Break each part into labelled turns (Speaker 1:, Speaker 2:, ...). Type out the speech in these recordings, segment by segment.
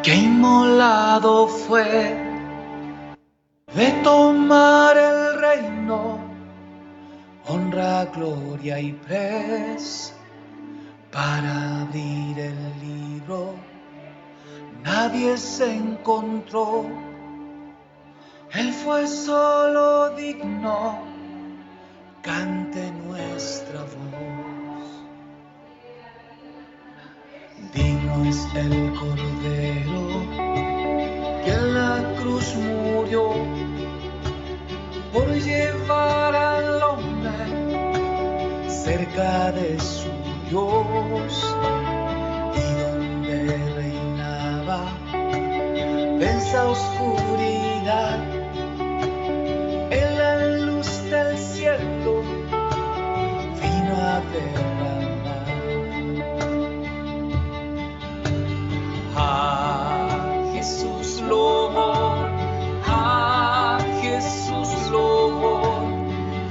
Speaker 1: que inmolado fue, de tomar el reino, honra, gloria y pres, para abrir el libro. Nadie se encontró, Él fue solo digno, cante nuestra voz. Digno es el Cordero que en la cruz murió por llevar al hombre cerca de su Dios, y donde reinaba densa oscuridad, en la luz del cielo vino a derramar. A Jesús Lord, a Jesús Lord,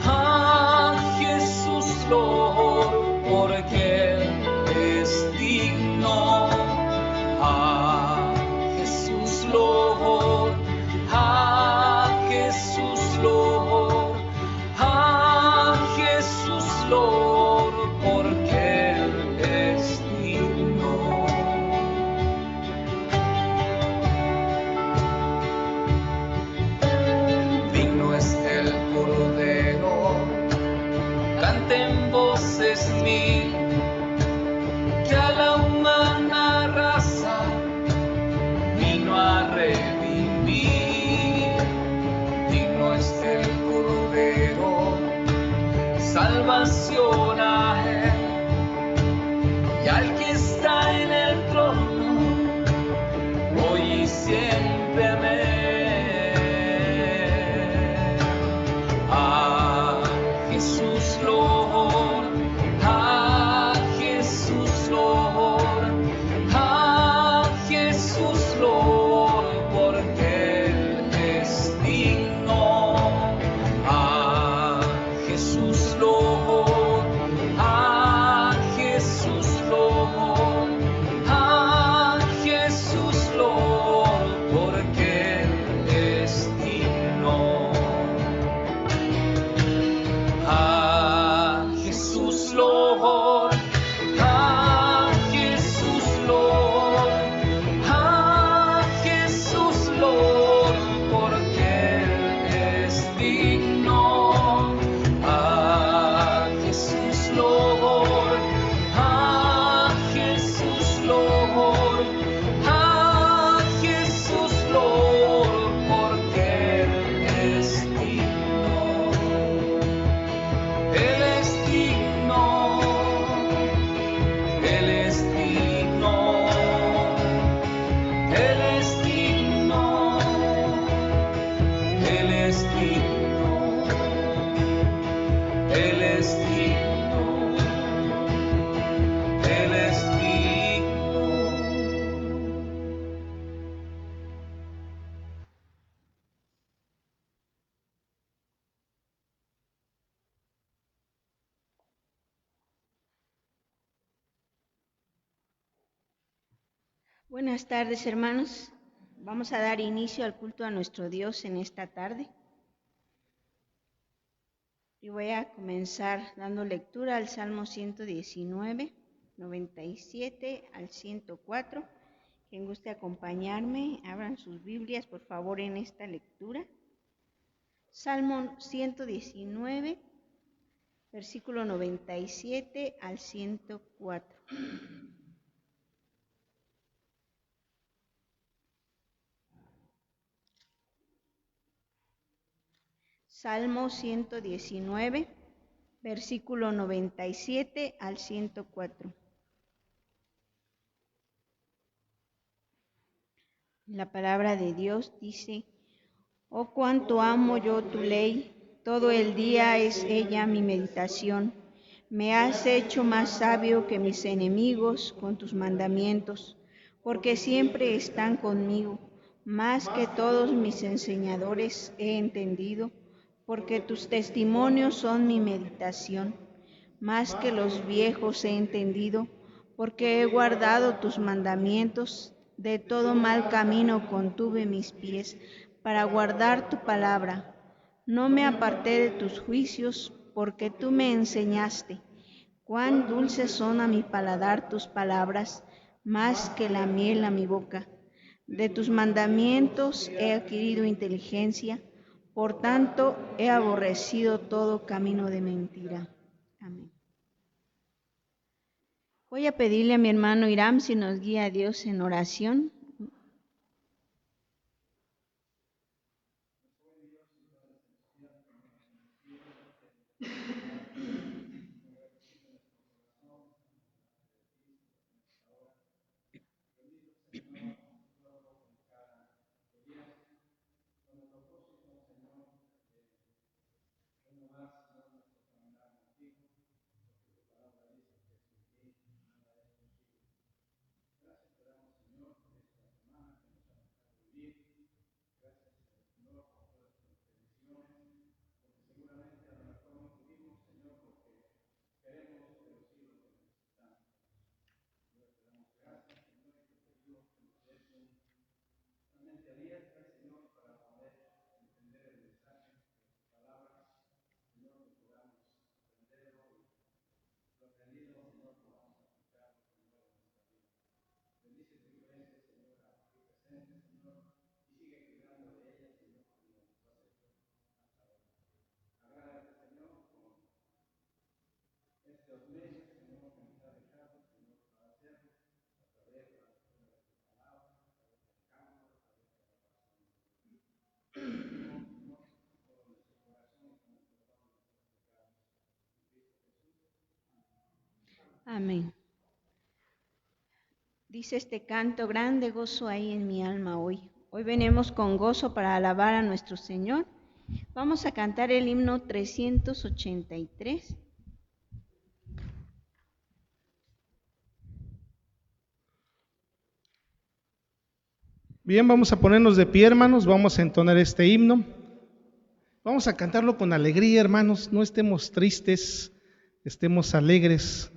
Speaker 1: a Jesús Lord, porque Él es digno. A Jesús Lord, a Jesús Lord, a Jesús Lord, porque Él es digno. Digno es el Cordero, canten voces mil, que a la humana raza vino a redimir. Digno es el Cordero, salvación a Él, y al que está en el trono, hoy y siempre. Amén. A Jesús Lord, a Jesús Lord, a Jesús Lord, porque Él es digno. A Jesús Lord, a Jesús Lord, a Jesús Lord, porque Él es digno. A Jesús Lord, a Jesús Lord, a Jesús Lord, porque Él es digno. A Jesús Lord, a Jesús Lord, a Jesús Lord, porque Él es digno. Él es digno, Él es digno, Él es digno, Él es digno, Él es digno, Él es digno.
Speaker 2: Buenas tardes, hermanos. Vamos a dar inicio al culto a nuestro Dios en esta tarde. Y voy a comenzar dando lectura al Salmo 119, 97 al 104. Quien guste acompañarme, abran sus Biblias, por favor, en esta lectura. Salmo 119, versículo 97 al 104. Salmo 119, versículo 97 al 104. La palabra de Dios dice: Oh, cuánto amo yo tu ley, todo el día es ella mi meditación. Me has hecho más sabio que mis enemigos con tus mandamientos, porque siempre están conmigo. Más que todos mis enseñadores he entendido, porque tus testimonios son mi meditación. Más que los viejos he entendido, porque he guardado tus mandamientos, de todo mal camino contuve mis pies, para guardar tu palabra. No me aparté de tus juicios, porque tú me enseñaste. Cuán dulces son a mi paladar tus palabras, más que la miel a mi boca. De tus mandamientos he adquirido inteligencia, por tanto he aborrecido todo camino de mentira. Amén. Voy a pedirle a mi hermano Iram si nos guía a Dios en oración. Amén. Dice este canto: grande gozo hay en mi alma hoy. Hoy venimos con gozo para alabar a nuestro Señor. Vamos a cantar el himno 383.
Speaker 3: Bien, vamos a ponernos de pie, hermanos, vamos a entonar este himno. Vamos a cantarlo con alegría, hermanos, no estemos tristes, estemos alegres.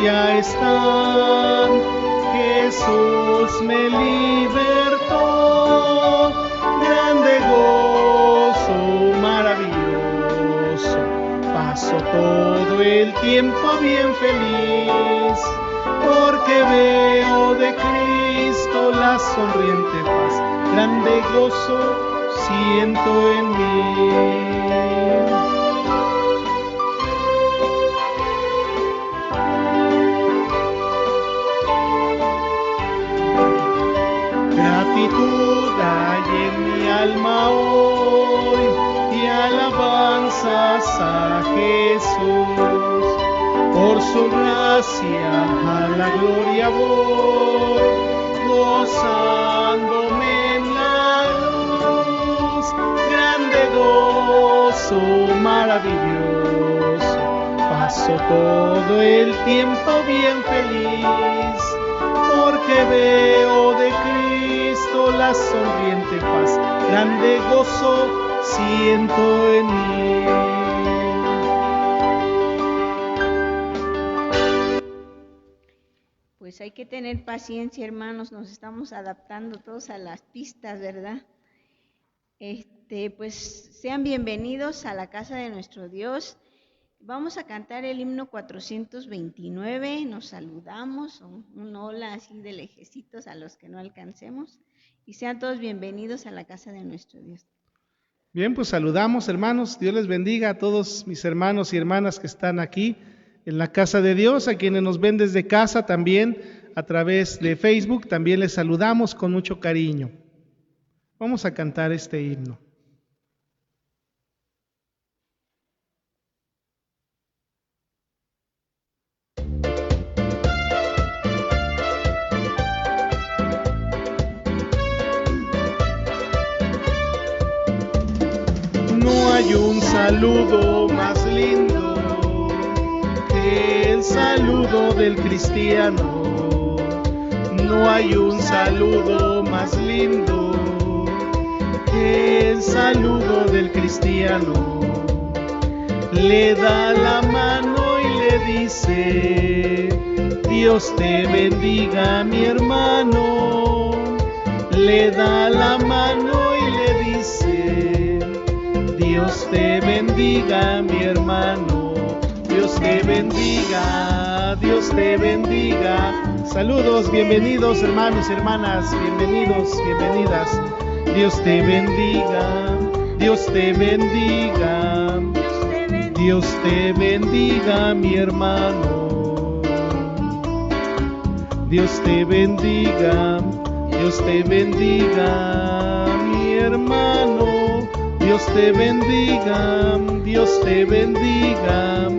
Speaker 3: Ya están, Jesús me libertó, grande gozo, maravilloso, paso todo el tiempo bien feliz, porque veo de Cristo la sonriente paz, grande gozo siento en mí. Gratitud a por su gracia a la gloria voy, gozándome en la luz, grande gozo maravilloso, paso todo el tiempo bien feliz, porque veo de Cristo la sonriente paz, grande gozo siento en mí.
Speaker 2: Pues hay que tener paciencia, hermanos, nos estamos adaptando todos a las pistas, ¿verdad? Pues sean bienvenidos a la casa de nuestro Dios. Vamos a cantar el himno 429, nos saludamos, un hola así de lejecitos a los que no alcancemos, y sean todos bienvenidos a la casa de nuestro Dios.
Speaker 3: Bien, pues saludamos, hermanos. Dios les bendiga a todos mis hermanos y hermanas que están aquí en la casa de Dios, a quienes nos ven desde casa también a través de Facebook, también les saludamos con mucho cariño. Vamos a cantar este himno. No hay un saludo más lindo que el saludo del cristiano. No hay un saludo más lindo que el saludo del cristiano. Le da la mano y le dice: Dios te bendiga, mi hermano. Le da la mano y le dice: Dios te bendiga, mi hermano. Dios te bendiga, Dios te bendiga. Saludos, bienvenidos hermanos y hermanas, bienvenidos, bienvenidas. Dios te bendiga, Dios te bendiga. Dios te bendiga, mi hermano. Dios te bendiga, Dios te bendiga, mi hermano. Dios te bendiga, Dios te bendiga,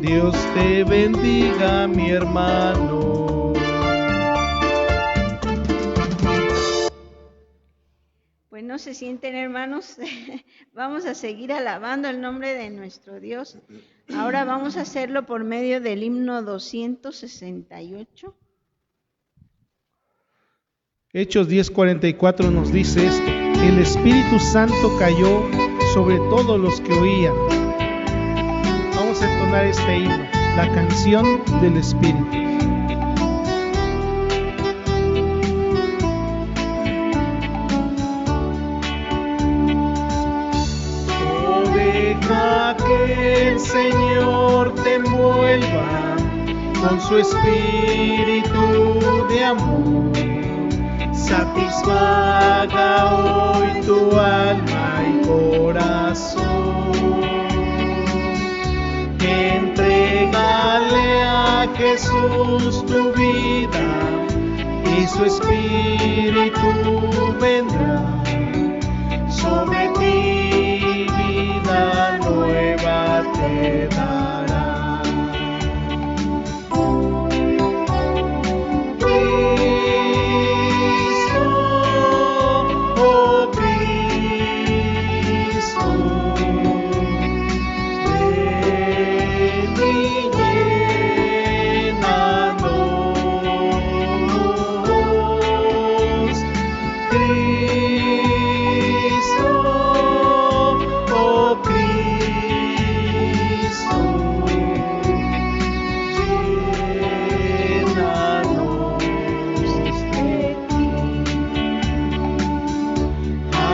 Speaker 3: Dios te bendiga, mi hermano.
Speaker 2: Pues no se sienten, hermanos, vamos a seguir alabando el nombre de nuestro Dios. Ahora vamos a hacerlo por medio del himno 268.
Speaker 3: Hechos 10:44 nos dice esto: el Espíritu Santo cayó sobre todos los que oían. Vamos a entonar este himno, la canción del Espíritu. Oh, deja que el Señor te envuelva con su espíritu de amor. Satisfaga hoy tu alma y corazón. Entrégale a Jesús tu vida y su espíritu vendrá sobre ti, vida nueva te dará.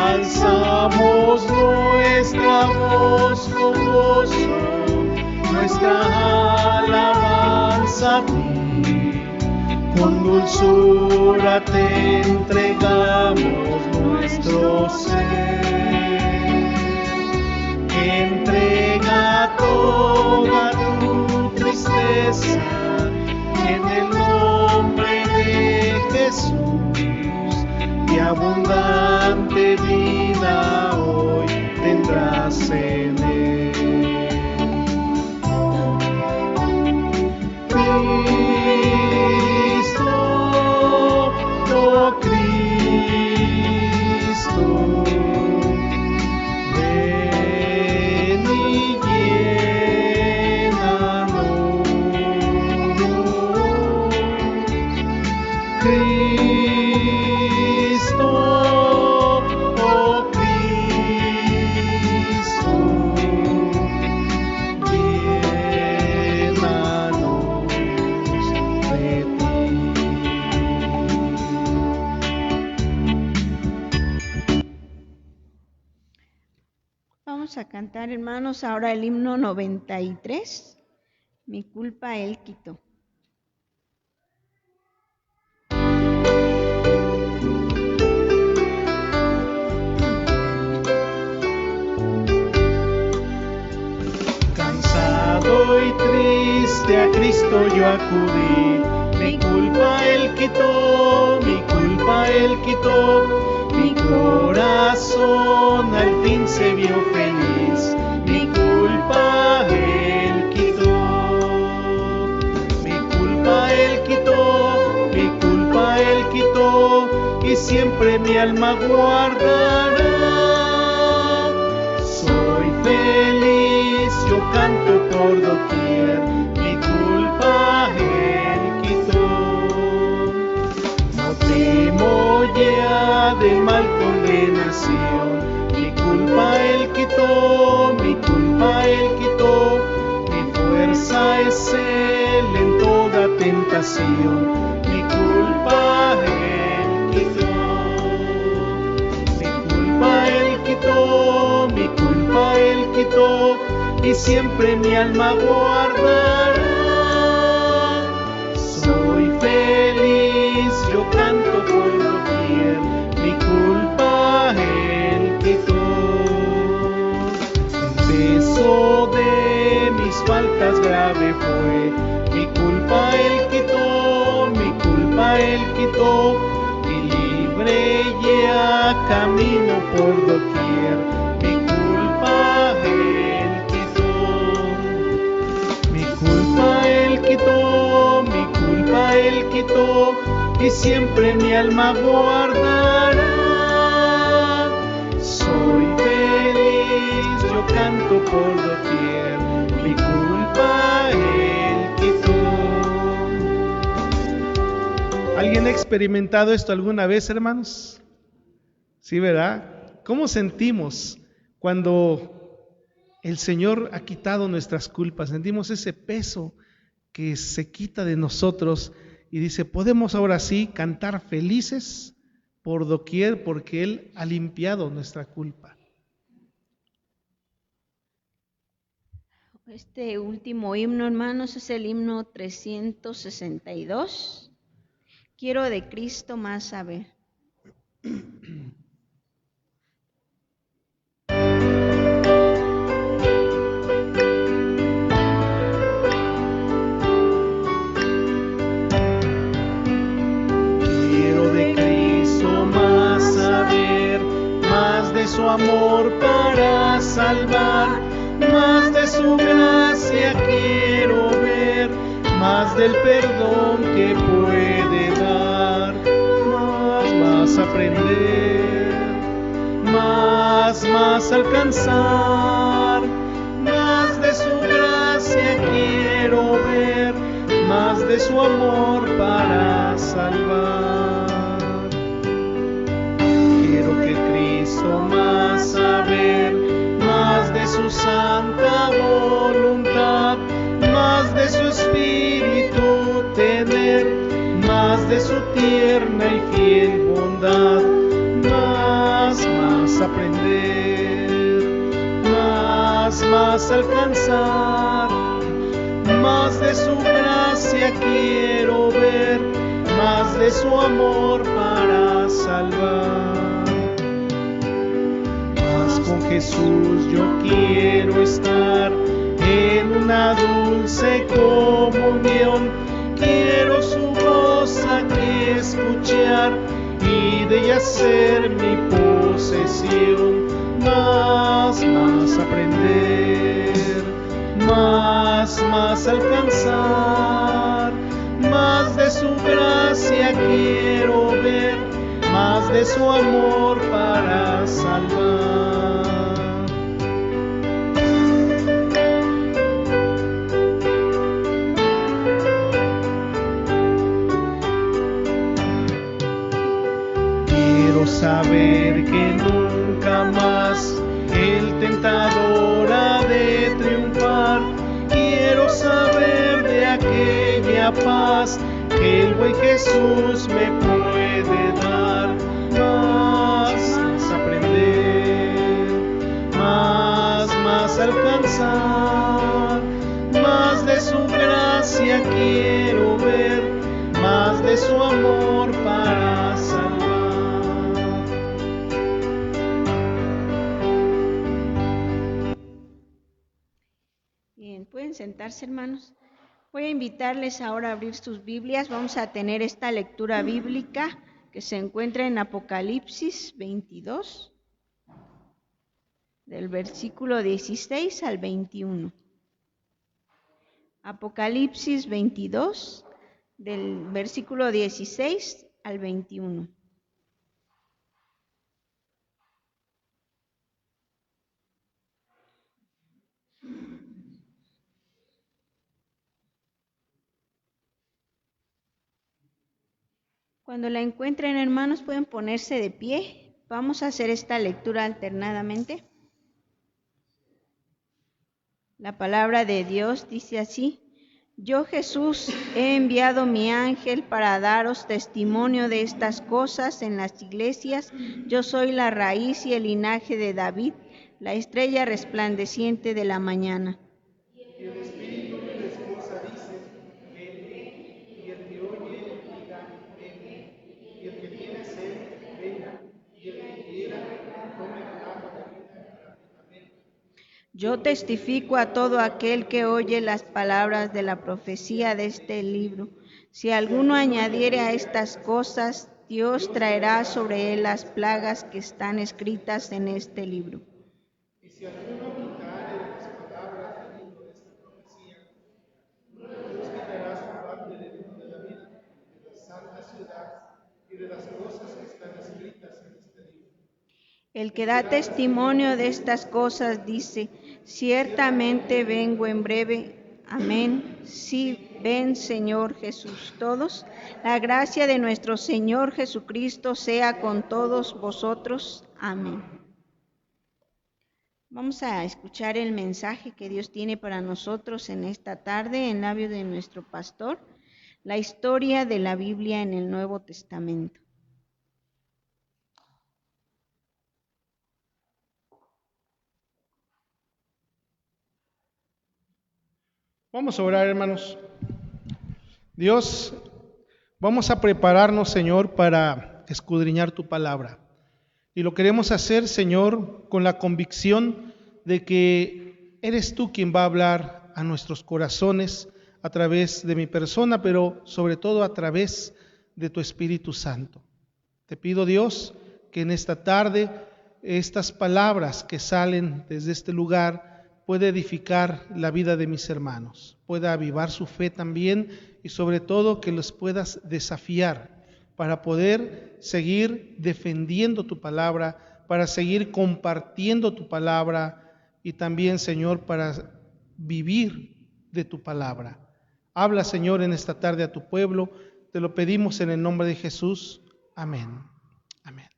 Speaker 3: Alzamos nuestra voz con gozo, nuestra alabanza a ti. Con dulzura te entregamos nuestro ser. Entrega toda tu tristeza en el nombre de Jesús, y abundante vida hoy tendrás en él. oh Cristo, ven y llénanos. Cristo, oh Cristo, llénanos de ti.
Speaker 2: Vamos a cantar, hermanos, ahora el himno 93, Mi culpa Él quitó.
Speaker 3: Cansado y triste a Cristo yo acudí, mi culpa Él quitó, mi culpa Él quitó, mi corazón al fin se vio feliz, mi culpa Él quitó, mi culpa Él quitó, mi culpa Él quitó, y siempre mi alma guardará. Soy feliz, yo canto por doquier, mi culpa Él quitó. No temo ya de mal condenación, mi culpa Él quitó, mi culpa Él quitó. Mi fuerza es Él en toda tentación, mi culpa Él quitó. Mi culpa Él quitó, mi culpa Él quitó, y siempre mi alma guardará. Soy feliz, yo canto por doquier, mi culpa Él quitó. El peso de mis faltas grave fue, mi culpa Él quitó, mi culpa Él quitó, y libre ya camino por doquier, mi culpa Él quitó. Mi culpa Él quitó, mi culpa Él quitó, y siempre mi alma guardará. Soy feliz, yo canto por doquier, mi culpa Él quitó. ¿Alguien ha experimentado esto alguna vez, hermanos? Sí, ¿verdad? ¿Cómo sentimos cuando el Señor ha quitado nuestras culpas? Sentimos ese peso que se quita de nosotros y dice, podemos ahora sí cantar felices por doquier porque Él ha limpiado nuestra culpa.
Speaker 2: Este último himno, hermanos, es el himno 362. Quiero de Cristo más saber.
Speaker 3: Quiero de Cristo más saber, más de su amor para salvar, más de su gracia quiero ver, más del perdón que puede dar, más aprender, más alcanzar, más de su gracia quiero ver, más de su amor para salvar. Quiero que Cristo más saber, más de su santa voluntad, más de su espíritu tener, más de su tierna y fiel bondad, más aprender, más alcanzar, más de su gracia quiero ver, más de su amor para salvar. Más con Jesús yo quiero estar en una dulce comunión, quiero su voz aquí escuchar y de ella ser mi posesión. Más aprender, más alcanzar, gracia quiero ver, más de su amor para salvar. Quiero saber que nunca más el tentador ha de triunfar. Quiero saber de aquella paz que el buen Jesús me puede dar. Más aprender, más alcanzar, más de su gracia quiero ver, más de su amor para salvar.
Speaker 2: Bien, pueden sentarse, hermanos. Voy a invitarles ahora a abrir sus Biblias. Vamos a tener esta lectura bíblica que se encuentra en Apocalipsis 22, del versículo 16 al 21. Apocalipsis 22, del versículo 16 al 21. Cuando la encuentren, hermanos, pueden ponerse de pie. Vamos a hacer esta lectura alternadamente. La palabra de Dios dice así: Yo, Jesús, he enviado mi ángel para daros testimonio de estas cosas en las iglesias. Yo soy la raíz y el linaje de David, la estrella resplandeciente de la mañana.
Speaker 3: Y el Espíritu de la esposa dice, vente, y el que oye, diga, vente, y el que tiene sed, venga, y el que quiera, tome el agua de vida gratuitamente.
Speaker 2: Yo testifico a todo aquel que oye las palabras de la profecía de este libro. Si alguno añadiere a estas cosas, Dios traerá sobre él las plagas que están escritas en este libro.
Speaker 3: Y si alguno quitare de las palabras del libro de esta profecía, Dios quitará su parte del libro de la vida, de la santa ciudad y de las cosas que están escritas en este libro.
Speaker 2: El que da testimonio de estas cosas dice: ciertamente vengo en breve. Amén. Sí, ven, Señor Jesús. Todos, la gracia de nuestro Señor Jesucristo sea con todos vosotros. Amén. Vamos a escuchar el mensaje que Dios tiene para nosotros en esta tarde en labios de nuestro pastor, la historia de la Biblia en el Nuevo Testamento.
Speaker 3: Vamos a orar, hermanos. Dios, vamos a prepararnos, Señor, para escudriñar tu palabra. Y lo queremos hacer, Señor, con la convicción de que eres tú quien va a hablar a nuestros corazones a través de mi persona, pero sobre todo a través de tu Espíritu Santo. Te pido, Dios, que en esta tarde estas palabras que salen desde este lugar pueda edificar la vida de mis hermanos, pueda avivar su fe también y sobre todo que los puedas desafiar para poder seguir defendiendo tu palabra, para seguir compartiendo tu palabra y también, Señor, para vivir de tu palabra. Habla, Señor, en esta tarde a tu pueblo, te lo pedimos en el nombre de Jesús. Amén. Amén.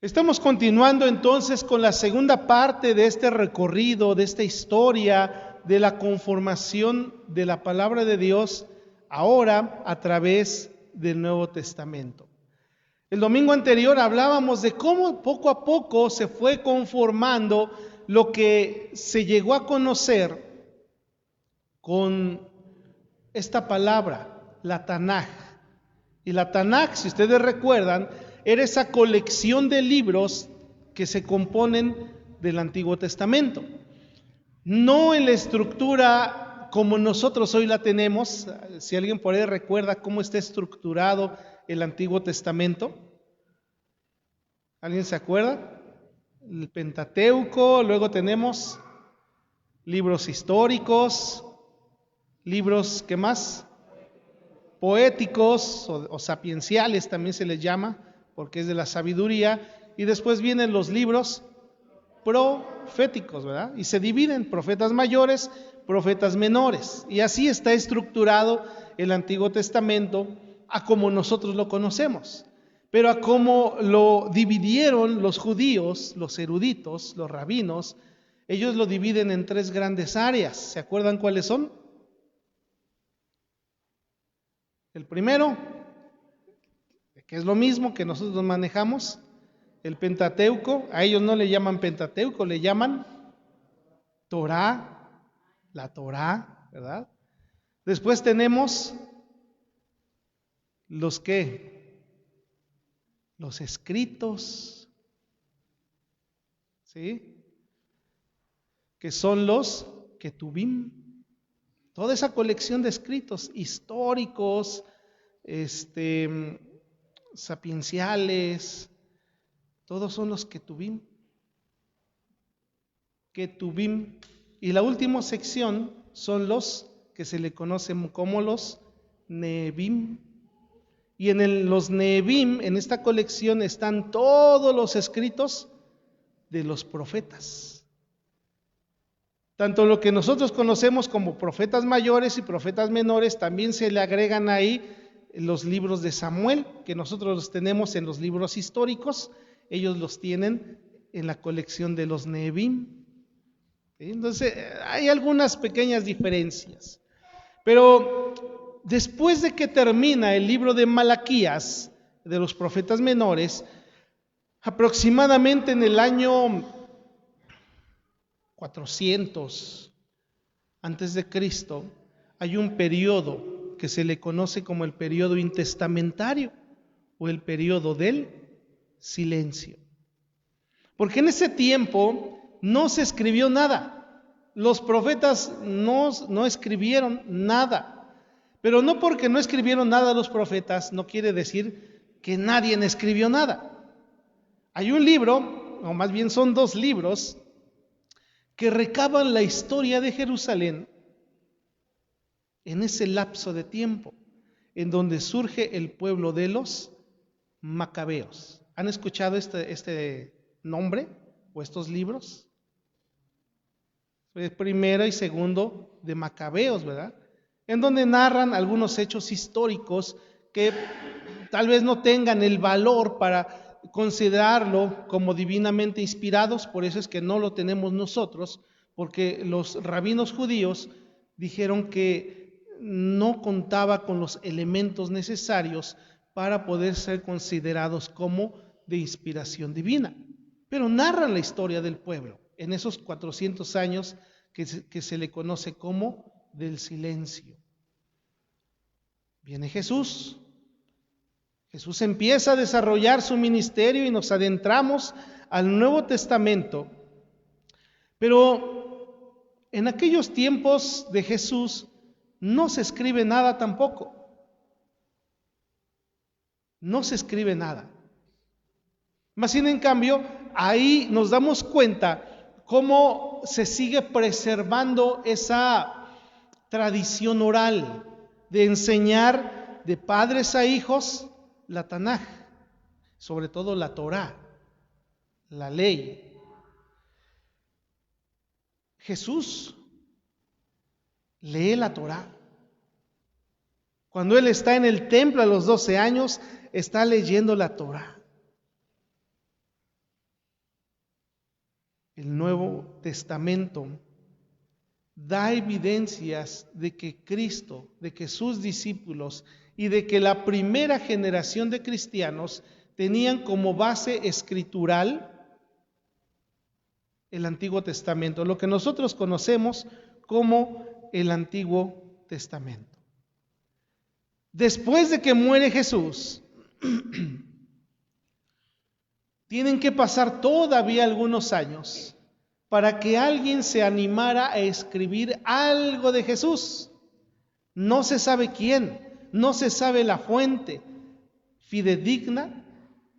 Speaker 3: Estamos continuando entonces con la segunda parte de este recorrido, de esta historia de la conformación de la palabra de Dios, ahora a través del Nuevo Testamento. El domingo anterior hablábamos de cómo poco a poco se fue conformando lo que se llegó a conocer con esta palabra, la Tanaj. Y la Tanaj, si ustedes recuerdan, era esa colección de libros que se componen del Antiguo Testamento. No en la estructura como nosotros hoy la tenemos. Si alguien por ahí recuerda cómo está estructurado el Antiguo Testamento. ¿Alguien se acuerda? El Pentateuco, luego tenemos libros históricos, libros, ¿qué más? poéticos o sapienciales, también se les llama, porque es de la sabiduría, y después vienen los libros proféticos, ¿verdad? Y se dividen profetas mayores, profetas menores, y así está estructurado el Antiguo Testamento a como nosotros lo conocemos. Pero a como lo dividieron los judíos, los eruditos, los rabinos, ellos lo dividen en 3 grandes áreas. ¿Se acuerdan cuáles son? El primero, que es lo mismo que nosotros manejamos, el Pentateuco. A ellos no le llaman Pentateuco, le llaman Torá, la Torá, ¿verdad? Después tenemos los escritos, ¿sí? Que son los Ketubim, toda esa colección de escritos históricos, sapienciales, todos son los Ketubim. Y la última sección son los que se le conocen como los Neevim. Y en los Neevim, en esta colección, están todos los escritos de los profetas. Tanto lo que nosotros conocemos como profetas mayores y profetas menores, también se le agregan ahí los libros de Samuel, que nosotros los tenemos en los libros históricos, ellos los tienen en la colección de los Neevim. Entonces, hay algunas pequeñas diferencias. Pero después de que termina el libro de Malaquías, de los profetas menores, aproximadamente en el año 400 antes de Cristo, hay un periodo que se le conoce como el periodo intestamentario o el periodo del silencio. Porque en ese tiempo no se escribió nada. Los profetas no escribieron nada. Pero no porque no escribieron nada los profetas, no quiere decir que nadie escribió nada. Hay un libro, o más bien son 2 libros, que recaban la historia de Jerusalén en ese lapso de tiempo, en donde surge el pueblo de los Macabeos. ¿Han escuchado este nombre o estos libros? Primero y segundo de Macabeos, ¿verdad? En donde narran algunos hechos históricos que tal vez no tengan el valor para considerarlo como divinamente inspirados, por eso es que no lo tenemos nosotros, porque los rabinos judíos dijeron que no contaba con los elementos necesarios para poder ser considerados como de inspiración divina. Pero narran la historia del pueblo en esos 400 años que se le conoce como del silencio. Viene Jesús. Jesús empieza a desarrollar su ministerio y nos adentramos al Nuevo Testamento. Pero en aquellos tiempos de Jesús no se escribe nada tampoco. No se escribe nada. Más bien, en cambio, ahí nos damos cuenta cómo se sigue preservando esa tradición oral de enseñar de padres a hijos la Tanaj, sobre todo la Torá, la ley. Jesús lee la Torá. Cuando él está en el templo a los 12 años, está leyendo la Torá. El Nuevo Testamento da evidencias de que Cristo, de que sus discípulos y de que la primera generación de cristianos tenían como base escritural el Antiguo Testamento, lo que nosotros conocemos como el Antiguo Testamento. Después de que muere Jesús, tienen que pasar todavía algunos años para que alguien se animara a escribir algo de Jesús. No se sabe quién, no se sabe la fuente fidedigna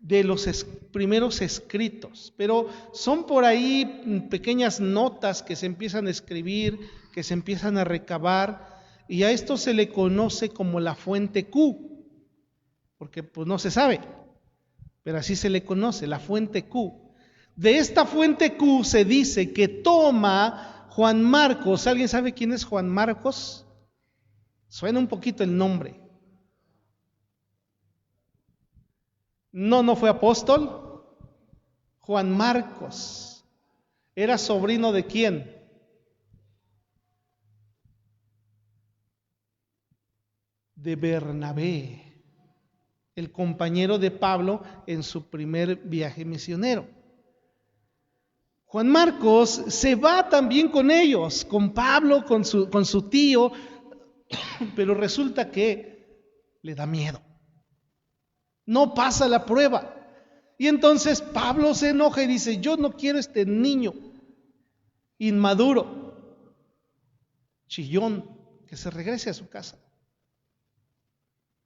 Speaker 3: de los primeros escritos, pero son por ahí pequeñas notas que se empiezan a escribir, que se empiezan a recabar, y a esto se le conoce como la fuente Q, porque pues no se sabe, pero así se le conoce, la fuente Q. De esta fuente Q se dice que toma Juan Marcos. ¿Alguien sabe quién es Juan Marcos? Suena un poquito el nombre. No fue apóstol. Juan Marcos era sobrino ¿de quién? De Bernabé, el compañero de Pablo en su primer viaje misionero. Juan Marcos se va también con ellos, con Pablo, con su tío, pero resulta que le da miedo. No pasa la prueba. Y entonces Pablo se enoja y dice: yo no quiero este niño inmaduro, chillón, que se regrese a su casa.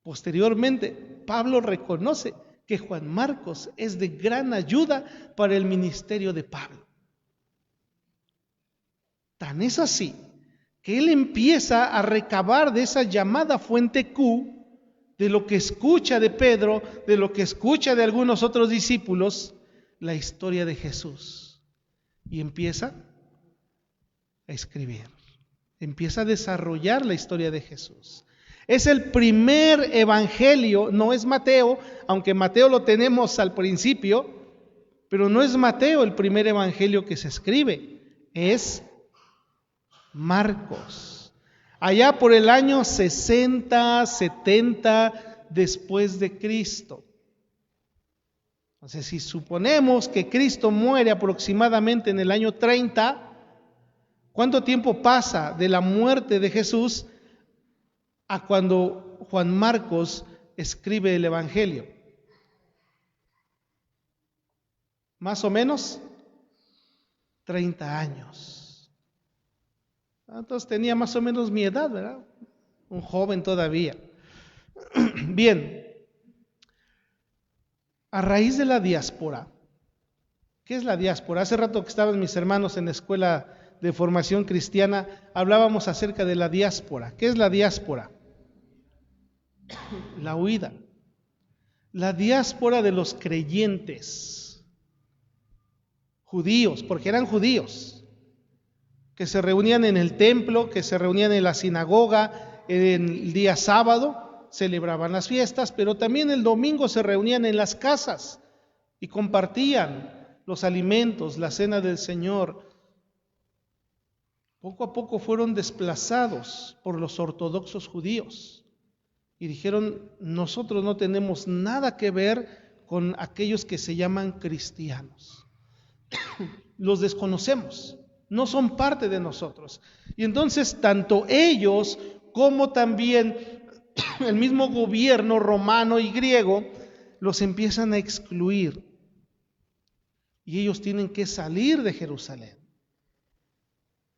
Speaker 3: Posteriormente, Pablo reconoce que Juan Marcos es de gran ayuda para el ministerio de Pablo. Tan es así que él empieza a recabar de esa llamada fuente Q, de lo que escucha de Pedro, de lo que escucha de algunos otros discípulos, la historia de Jesús. Y empieza a escribir, empieza a desarrollar la historia de Jesús. Es el primer evangelio, no es Mateo, aunque Mateo lo tenemos al principio, pero no es Mateo el primer evangelio que se escribe, es Marcos. Allá por el año 60, 70 después de Cristo. Entonces, si suponemos que Cristo muere aproximadamente en el año 30, ¿cuánto tiempo pasa de la muerte de Jesús a cuando Juan Marcos escribe el Evangelio? Más o menos 30 años. Entonces tenía más o menos mi edad, ¿verdad? Un joven todavía. Bien, a raíz de la diáspora. ¿Qué es la diáspora? Hace rato que estaban mis hermanos en la escuela de formación cristiana, hablábamos acerca de la diáspora. ¿Qué es la diáspora? La huida. La diáspora de los creyentes judíos, porque eran judíos, que se reunían en el templo, que se reunían en la sinagoga, en el día sábado celebraban las fiestas, pero también el domingo se reunían en las casas y compartían los alimentos, la cena del Señor. Poco a poco fueron desplazados por los ortodoxos judíos y dijeron: nosotros no tenemos nada que ver con aquellos que se llaman cristianos. Los desconocemos. No son parte de nosotros. Y entonces tanto ellos como también el mismo gobierno romano y griego los empiezan a excluir. Y ellos tienen que salir de Jerusalén.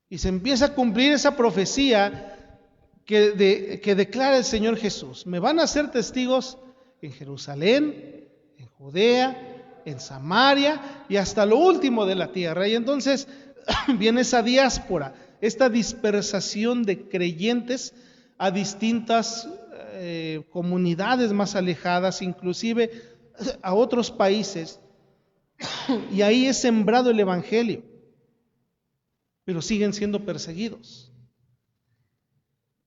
Speaker 3: Y se empieza a cumplir esa profecía que declara el Señor Jesús. Me van a ser testigos en Jerusalén, en Judea, en Samaria y hasta lo último de la tierra. Y entonces viene esa diáspora, esta dispersación de creyentes a distintas comunidades más alejadas, inclusive a otros países, y ahí es sembrado el evangelio, pero siguen siendo perseguidos.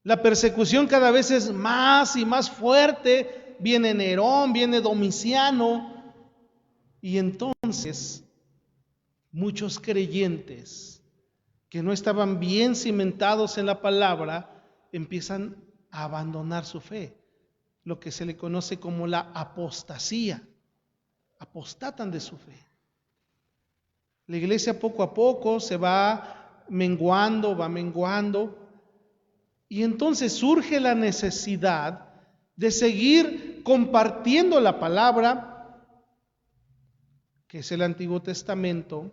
Speaker 3: La persecución cada vez es más y más fuerte, viene Nerón, viene Domiciano, y entonces muchos creyentes que no estaban bien cimentados en la palabra empiezan a abandonar su fe, lo que se le conoce como la apostasía. Apostatan de su fe. La iglesia poco a poco se va menguando, y entonces surge la necesidad de seguir compartiendo la palabra, que es el Antiguo Testamento,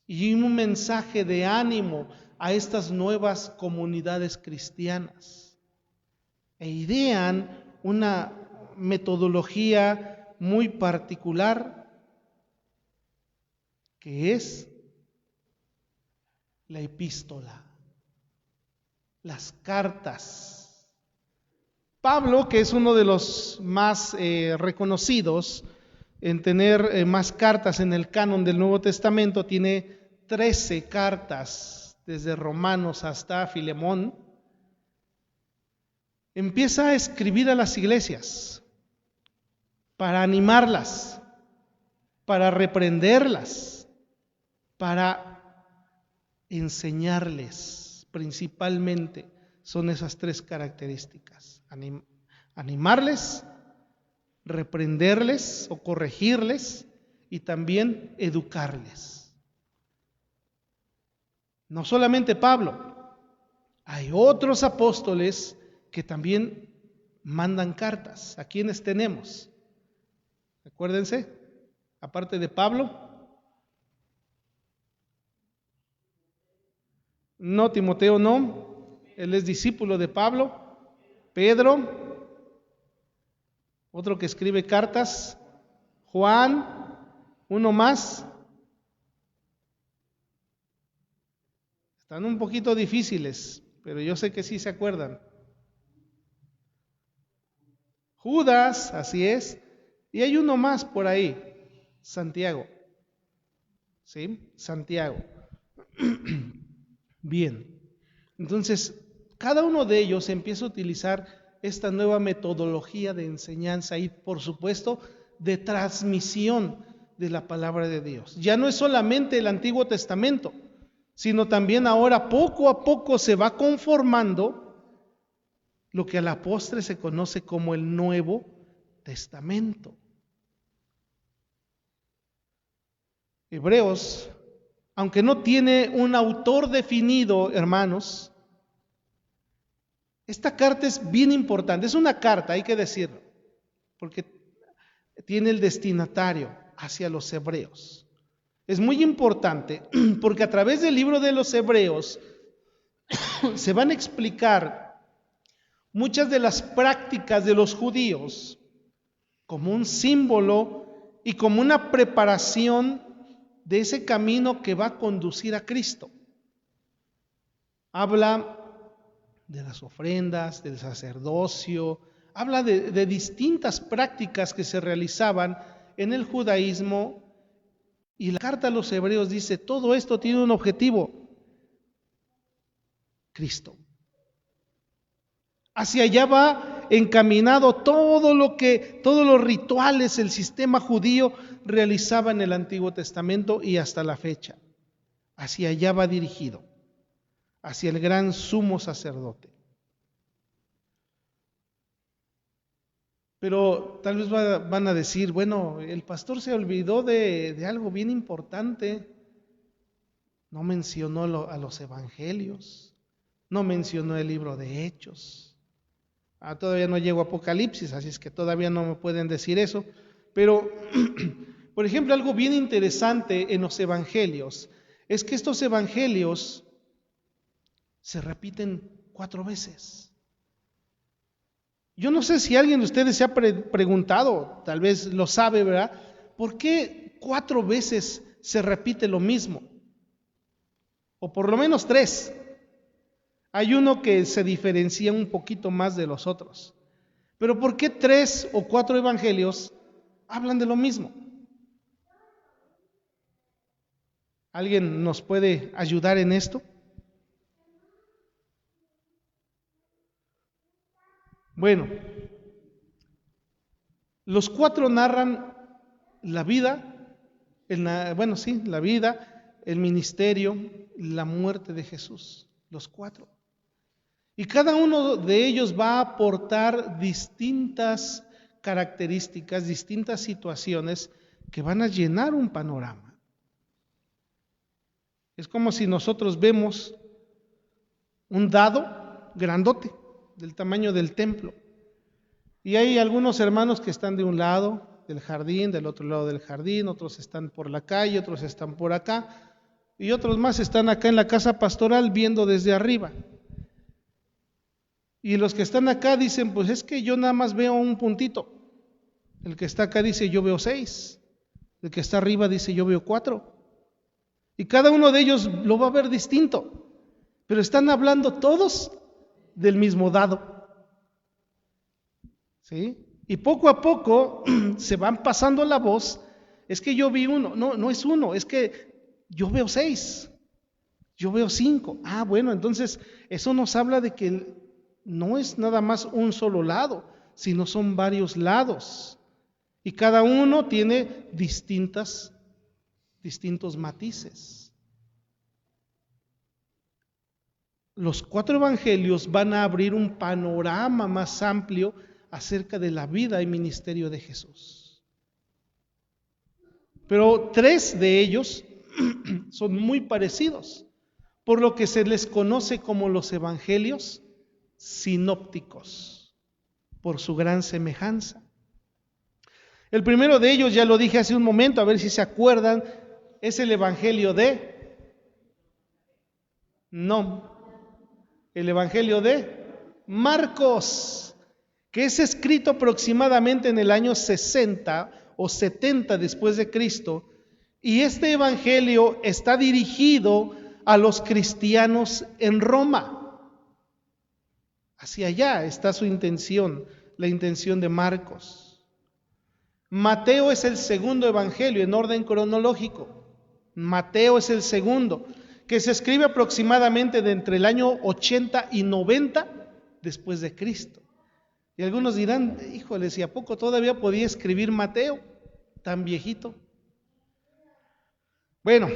Speaker 3: y un mensaje de ánimo a estas nuevas comunidades cristianas. E idean una metodología muy particular, que es la epístola. las cartas. Pablo, que es uno de los más reconocidos en tener más cartas en el canon del Nuevo Testamento, tiene 13 cartas, desde Romanos hasta Filemón. Empieza a escribir a las iglesias para animarlas, para reprenderlas, para enseñarles. Principalmente son esas 3 características: animarles, reprenderles o corregirles y también educarles. No solamente Pablo, hay otros apóstoles que también mandan cartas. ¿A quiénes tenemos? Acuérdense, aparte de Pablo. No, Timoteo no, él es discípulo de Pablo. Pedro, otro que escribe cartas. Juan, uno más. Están un poquito difíciles, pero yo sé que sí se acuerdan. Judas, así es. Y hay uno más por ahí, Santiago. ¿Sí? Santiago. Bien. Entonces, cada uno de ellos empieza a utilizar esta nueva metodología de enseñanza y, por supuesto, de transmisión de la palabra de Dios. Ya no es solamente el Antiguo Testamento, sino también ahora poco a poco se va conformando lo que a la postre se conoce como el Nuevo Testamento. Hebreos, aunque no tiene un autor definido, hermanos, esta carta es bien importante. Es una carta, hay que decirlo, porque tiene el destinatario hacia los hebreos. Es muy importante porque a través del libro de los Hebreos se van a explicar muchas de las prácticas de los judíos como un símbolo y como una preparación de ese camino que va a conducir a Cristo. Habla de las ofrendas, del sacerdocio, habla de distintas prácticas que se realizaban en el judaísmo, y la carta a los Hebreos dice, todo esto tiene un objetivo: Cristo. Hacia allá va encaminado todos los rituales, el sistema judío realizaba en el Antiguo Testamento y hasta la fecha. Hacia allá va dirigido, hacia el gran sumo sacerdote. Pero tal vez van a decir, bueno, el pastor se olvidó de algo bien importante. No mencionó a los evangelios, no mencionó el libro de Hechos. Todavía no llego a Apocalipsis, así es que todavía no me pueden decir eso. Pero, por ejemplo, algo bien interesante en los evangelios es que estos evangelios se repiten 4 veces. Yo no sé si alguien de ustedes se ha preguntado, tal vez lo sabe, ¿verdad? ¿Por qué 4 veces se repite lo mismo? O por lo menos 3. Hay uno que se diferencia un poquito más de los otros. Pero ¿por qué 3 o 4 evangelios hablan de lo mismo? ¿Alguien nos puede ayudar en esto? Bueno, los 4 narran la vida, la vida, el ministerio, la muerte de Jesús, los 4. Y cada uno de ellos va a aportar distintas características, distintas situaciones que van a llenar un panorama. Es como si nosotros vemos un dado grandote, del tamaño del templo. Y hay algunos hermanos que están de un lado del jardín, del otro lado del jardín, otros están por la calle, otros están por acá, y otros más están acá en la casa pastoral viendo desde arriba. Y los que están acá dicen, pues es que yo nada más veo un puntito. El que está acá dice, yo veo 6. El que está arriba dice, yo veo 4. Y cada uno de ellos lo va a ver distinto. Pero están hablando todos del mismo dado. ¿Sí? Y poco a poco se van pasando la voz. Es que yo vi uno. No, no es uno, es que yo veo 6. Yo veo 5. Ah, bueno, entonces eso nos habla de que no es nada más un solo lado, sino son varios lados. Y cada uno tiene distintos matices. Los 4 evangelios van a abrir un panorama más amplio acerca de la vida y ministerio de Jesús. Pero 3 de ellos son muy parecidos, por lo que se les conoce como los evangelios sinópticos, por su gran semejanza. El primero de ellos, ya lo dije hace un momento, a ver si se acuerdan, es el evangelio de... No, el evangelio de Marcos, que es escrito aproximadamente en el año 60 o 70 después de Cristo, y este evangelio está dirigido a los cristianos en Roma. Hacia allá está su intención, la intención de Marcos. Mateo es el segundo evangelio en orden cronológico. Mateo es el segundo, que se escribe aproximadamente de entre el año 80 y 90 después de Cristo. Y algunos dirán, híjole, ¿y a poco todavía podía escribir Mateo tan viejito? Bueno,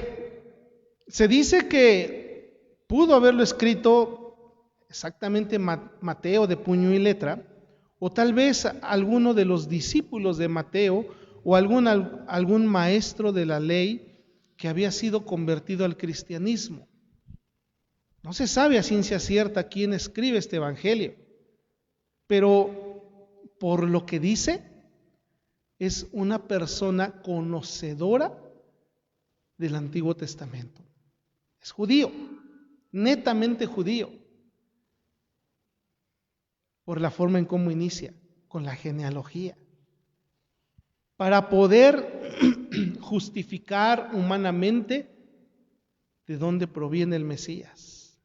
Speaker 3: se dice que pudo haberlo escrito exactamente Mateo de puño y letra, o tal vez alguno de los discípulos de Mateo o algún maestro de la ley que había sido convertido al cristianismo. No se sabe a ciencia cierta quién escribe este evangelio, pero por lo que dice, es una persona conocedora del Antiguo Testamento. Es judío, netamente judío, por la forma en cómo inicia, con la genealogía, para poder justificar humanamente de dónde proviene el Mesías.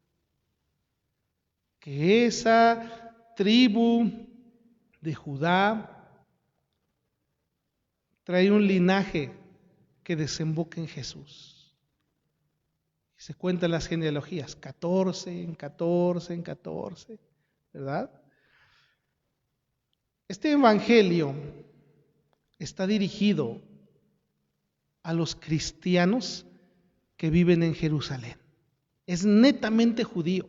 Speaker 3: Que esa tribu de Judá trae un linaje que desemboca en Jesús. Y se cuentan las genealogías, 14 en 14 en 14, ¿verdad? Este evangelio está dirigido a los cristianos que viven en Jerusalén. Es netamente judío,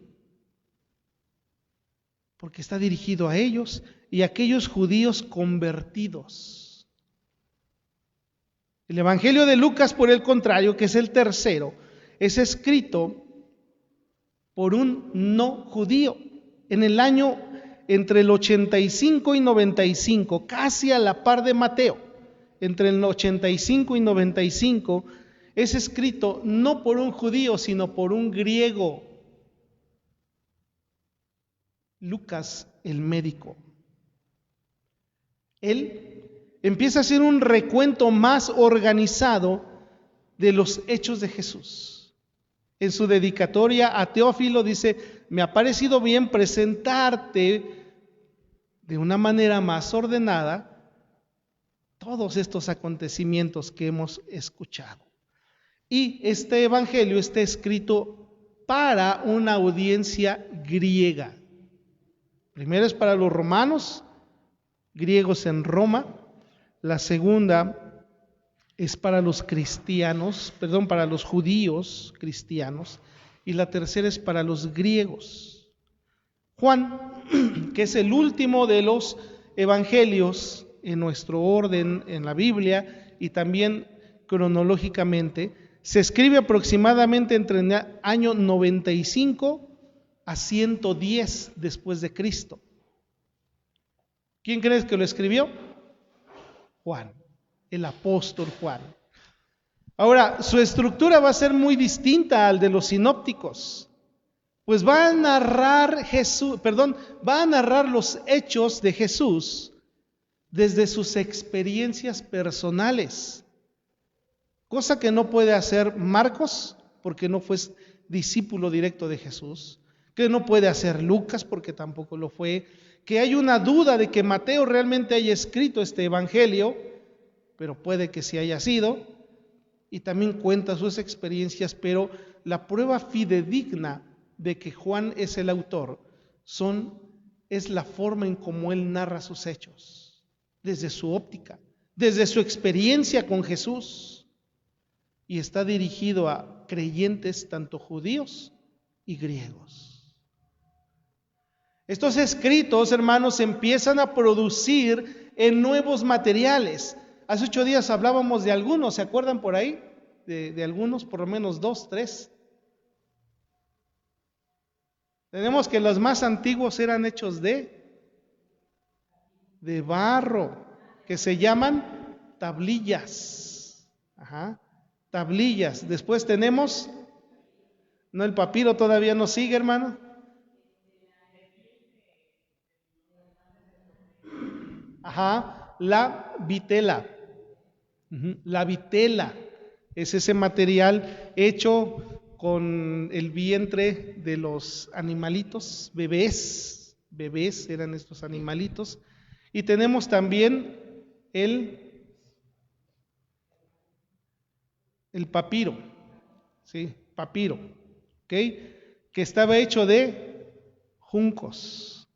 Speaker 3: porque está dirigido a ellos y a aquellos judíos convertidos. El evangelio de Lucas, por el contrario, que es el tercero, es escrito por un no judío en el año entre el 85 y 95, casi a la par de Mateo. Entre el 85 y 95 es escrito no por un judío, sino por un griego. Lucas, el médico. Él empieza a hacer un recuento más organizado de los hechos de Jesús. En su dedicatoria a Teófilo dice: me ha parecido bien presentarte de una manera más ordenada todos estos acontecimientos que hemos escuchado. Y este evangelio está escrito para una audiencia griega. Primero es para los romanos, griegos en Roma. La segunda es para los para los judíos cristianos. Y la tercera es para los griegos. Juan, que es el último de los evangelios en nuestro orden en la Biblia y también cronológicamente, se escribe aproximadamente entre el año 95 a 110 después de Cristo. ¿Quién crees que lo escribió? Juan, el apóstol Juan. Ahora, su estructura va a ser muy distinta al de los sinópticos, pues va a narrar los hechos de Jesús desde sus experiencias personales, cosa que no puede hacer Marcos, porque no fue discípulo directo de Jesús, que no puede hacer Lucas porque tampoco lo fue, que hay una duda de que Mateo realmente haya escrito este evangelio, pero puede que sí haya sido, y también cuenta sus experiencias, pero la prueba fidedigna de que Juan es el autor es la forma en cómo él narra sus hechos, desde su óptica, desde su experiencia con Jesús, y está dirigido a creyentes tanto judíos y griegos. Estos escritos, hermanos, empiezan a producir en nuevos materiales. Hace 8 días hablábamos de algunos, ¿se acuerdan por ahí? De algunos, por lo menos 2, 3. Tenemos que los más antiguos eran hechos de barro, que se llaman tablillas. Tablillas. Después tenemos, no, el papiro todavía no sigue, hermano. La vitela. La vitela es ese material hecho con el vientre de los animalitos, bebés eran estos animalitos. Y tenemos también el papiro, ¿sí? Papiro, ¿ok? Que estaba hecho de juncos,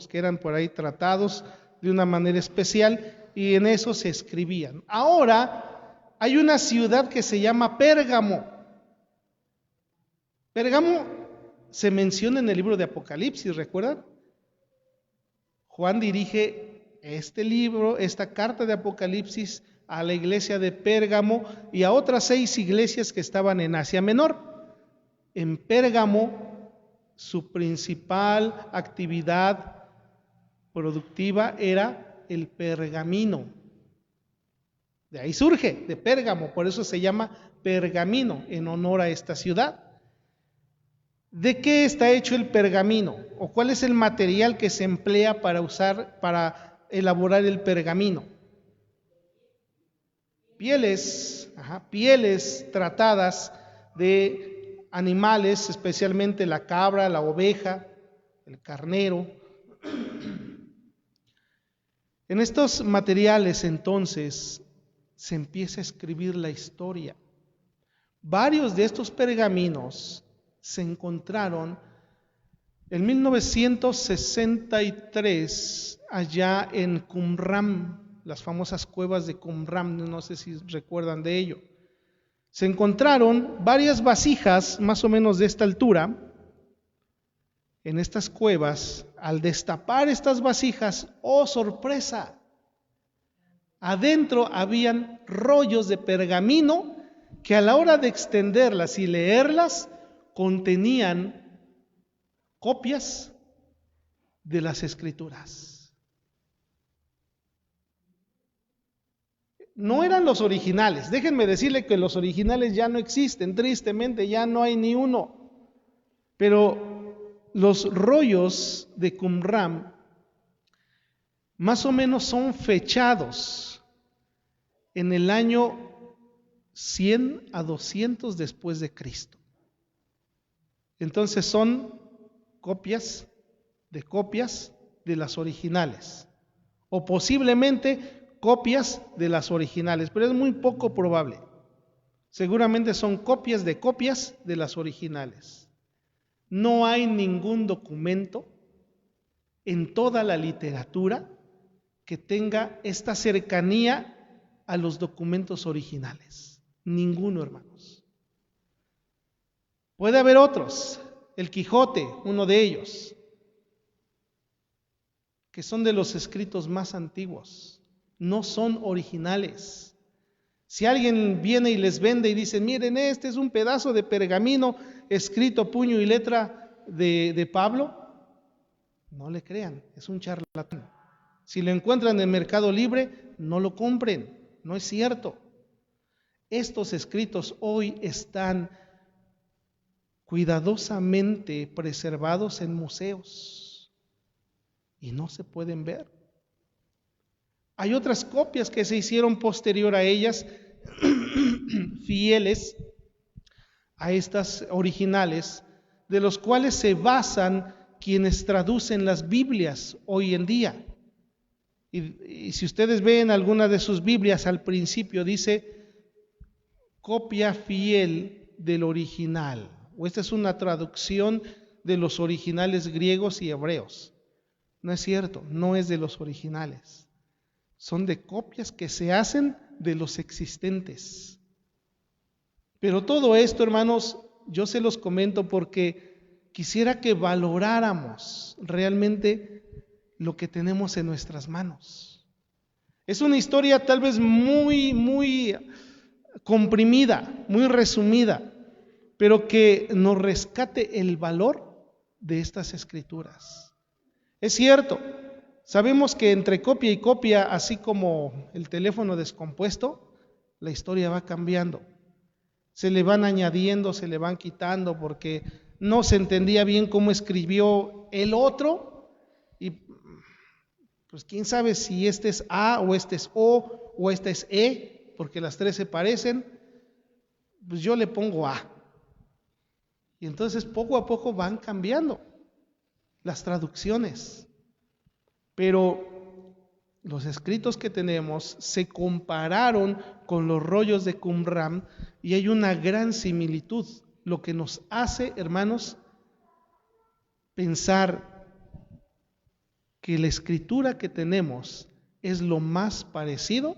Speaker 3: que eran por ahí tratados de una manera especial y en eso se escribían. Ahora hay una ciudad que se llama Pérgamo. Pérgamo se menciona en el libro de Apocalipsis, ¿recuerdan? Juan dirige este libro, esta carta de Apocalipsis a la iglesia de Pérgamo y a otras 6 iglesias que estaban en Asia Menor. En Pérgamo, su principal actividad productiva era el pergamino. De ahí surge, de Pérgamo, por eso se llama pergamino, en honor a esta ciudad. ¿De qué está hecho el pergamino? ¿O cuál es el material que se emplea para elaborar el pergamino? Pieles tratadas de animales, especialmente la cabra, la oveja, el carnero. En estos materiales entonces se empieza a escribir la historia. Varios de estos pergaminos se encontraron en 1963 allá en Qumran, las famosas cuevas de Qumran, no sé si recuerdan de ello. Se encontraron varias vasijas más o menos de esta altura en estas cuevas. Al destapar estas vasijas, ¡oh sorpresa! Adentro habían rollos de pergamino que a la hora de extenderlas y leerlas contenían copias de las Escrituras. No eran los originales, déjenme decirle que los originales ya no existen, tristemente ya no hay ni uno, pero los rollos de Qumran más o menos son fechados en el año 100 a 200 después de Cristo. Entonces son copias de las originales, o posiblemente copias de las originales, pero es muy poco probable. Seguramente son copias de las originales. No hay ningún documento en toda la literatura que tenga esta cercanía a los documentos originales. Ninguno, hermanos. Puede haber otros, el Quijote, uno de ellos, que son de los escritos más antiguos, no son originales. Si alguien viene y les vende y dice, miren, este es un pedazo de pergamino escrito puño y letra de Pablo, no le crean, es un charlatán. Si lo encuentran en Mercado Libre, no lo compren, no es cierto. Estos escritos hoy están cuidadosamente preservados en museos y no se pueden ver. Hay otras copias que se hicieron posterior a ellas, fieles a estas originales, de los cuales se basan quienes traducen las Biblias hoy en día. Y si ustedes ven alguna de sus Biblias, al principio dice copia fiel del original, o esta es una traducción de los originales griegos y hebreos. No es cierto, no es de los originales. Son de copias que se hacen de los existentes. Pero todo esto, hermanos, yo se los comento porque quisiera que valoráramos realmente lo que tenemos en nuestras manos. Es una historia tal vez muy comprimida, muy resumida, pero que nos rescate el valor de estas escrituras. Es cierto, sabemos que entre copia y copia, así como el teléfono descompuesto, la historia va cambiando. Se le van añadiendo, se le van quitando porque no se entendía bien cómo escribió el otro y pues quién sabe si este es A o este es O o este es E, porque las tres se parecen, pues yo le pongo A. Y entonces poco a poco van cambiando las traducciones. Pero los escritos que tenemos se compararon con los rollos de Qumran y hay una gran similitud, lo que nos hace, hermanos, pensar que la escritura que tenemos es lo más parecido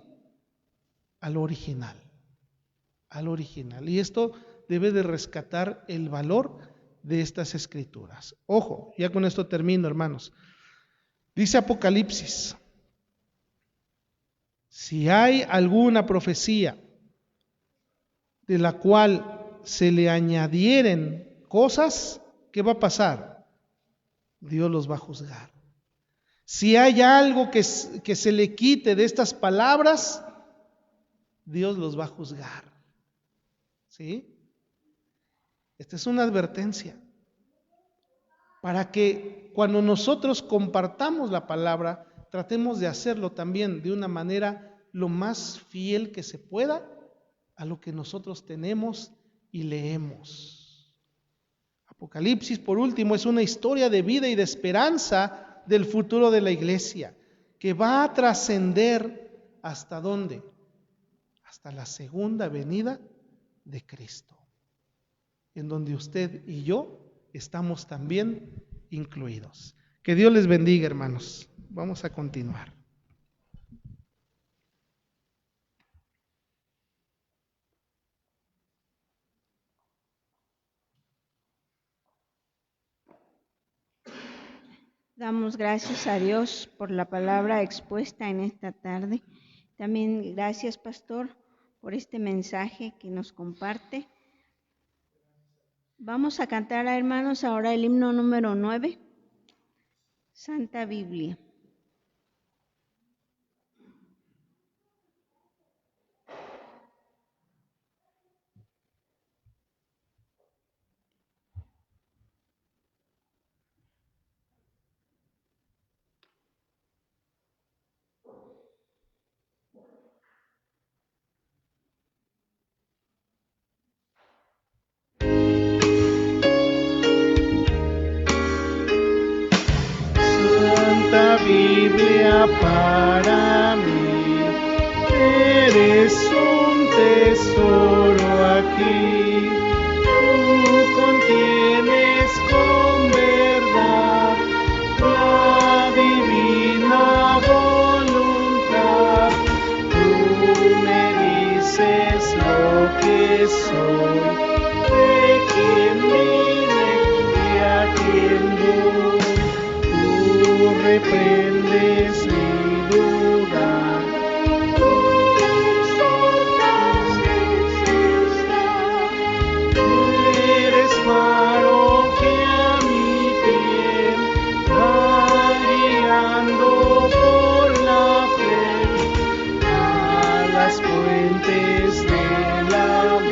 Speaker 3: al original. Y esto debe de rescatar el valor de estas escrituras. Ojo, ya con esto termino, hermanos. Dice Apocalipsis, si hay alguna profecía de la cual se le añadieren cosas, ¿qué va a pasar? Dios los va a juzgar. Si hay algo que se le quite de estas palabras, Dios los va a juzgar. ¿Sí? Esta es una advertencia para que cuando nosotros compartamos la palabra, tratemos de hacerlo también de una manera lo más fiel que se pueda a lo que nosotros tenemos y leemos. Apocalipsis, por último, es una historia de vida y de esperanza del futuro de la iglesia, que va a trascender ¿hasta dónde? Hasta la segunda venida de Cristo, en donde usted y yo estamos también incluidos. Que Dios les bendiga, hermanos. Vamos a continuar.
Speaker 2: Damos gracias a Dios por la palabra expuesta en esta tarde. También gracias, pastor, por este mensaje que nos comparte. Vamos a cantar, hermanos, ahora el himno número 9, Santa Biblia.
Speaker 3: Biblia para mí, eres un tesoro aquí, tú contienes con verdad la divina voluntad, tú me dices lo que soy, de quién vine y a quién voy. Tú reprendes mi duda, tú exhortas tú eres faro que a mi pie va guiando por la fe a las fuentes del amor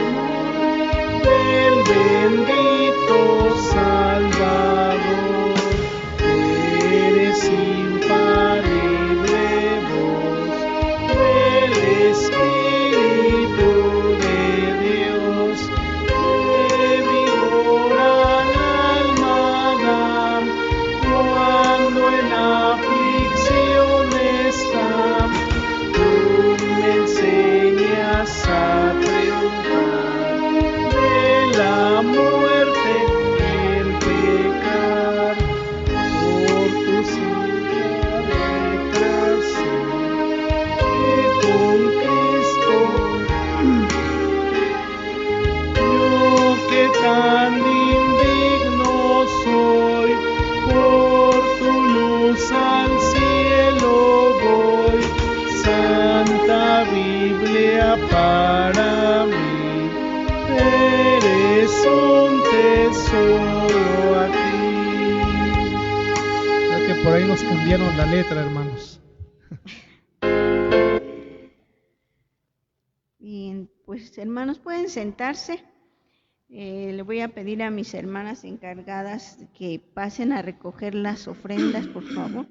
Speaker 3: del bendito Salvador. Eres sin par para mí. Eres un tesoro a ti. Creo que por ahí nos cambiaron la letra, hermanos.
Speaker 2: Bien, pues hermanos, pueden sentarse. Le voy a pedir a mis hermanas encargadas que pasen a recoger las ofrendas, por favor.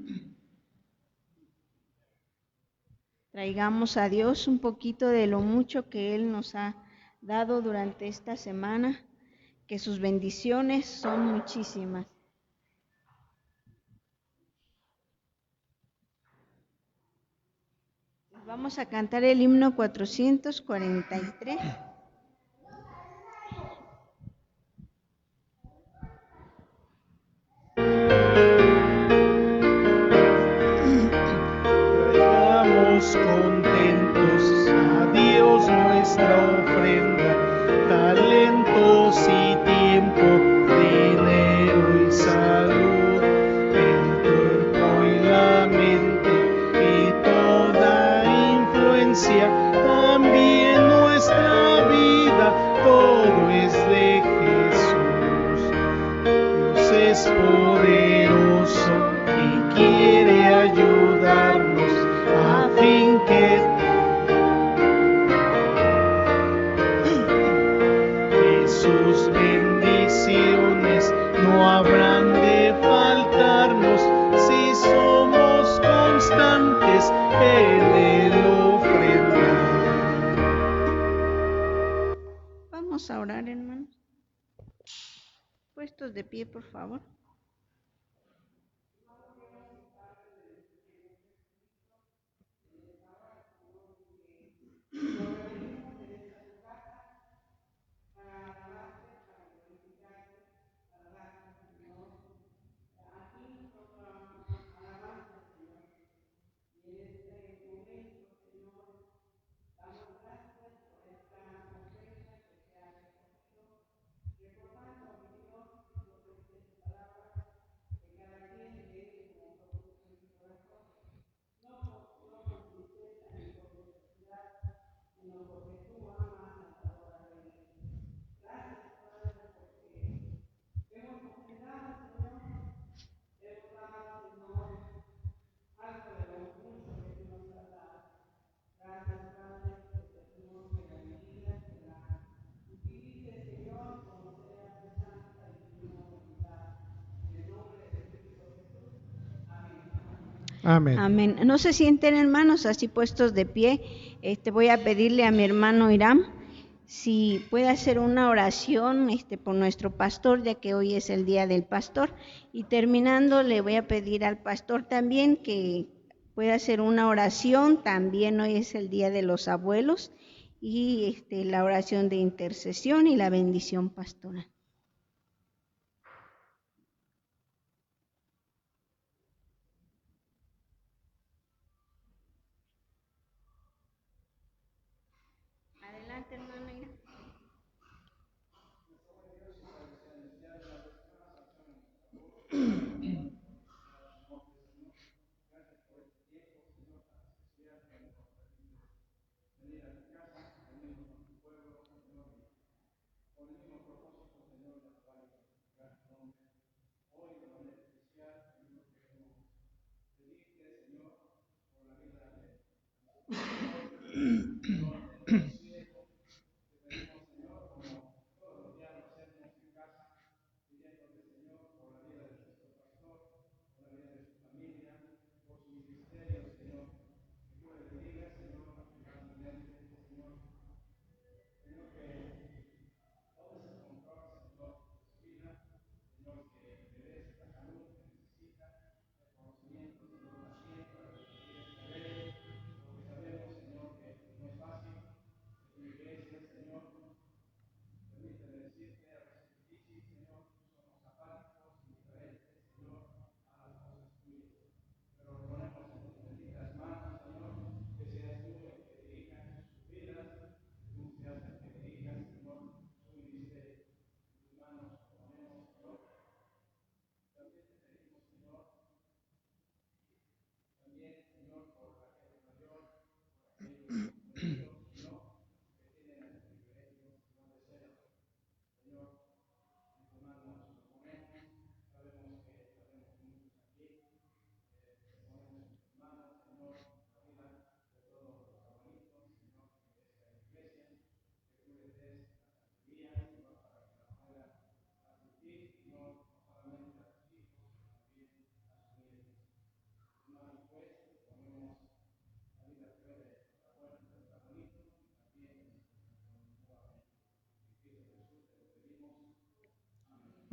Speaker 2: Traigamos a Dios un poquito de lo mucho que Él nos ha dado durante esta semana, que sus bendiciones son muchísimas. Vamos a cantar el himno 443.
Speaker 3: Traigamos contentos a Dios nuestra ofrenda, talentos y tiempo, dinero y salud, el cuerpo y la mente y toda influencia, también nuestra vida, todo es de Jesús. Dios es poderoso y quiere ayudarnos a fin que sus bendiciones no habrán de faltarnos si somos constantes en el ofrendar.
Speaker 2: Vamos a orar, hermanos. Puestos de pie, por favor.
Speaker 3: Amén.
Speaker 2: Amén. No se sienten, hermanos, así puestos de pie. Voy a pedirle a mi hermano Irán si puede hacer una oración por nuestro pastor, ya que hoy es el día del pastor. Y terminando, le voy a pedir al pastor también que pueda hacer una oración. También hoy es el día de los abuelos y la oración de intercesión y la bendición pastoral. Adelante, hermano Irán.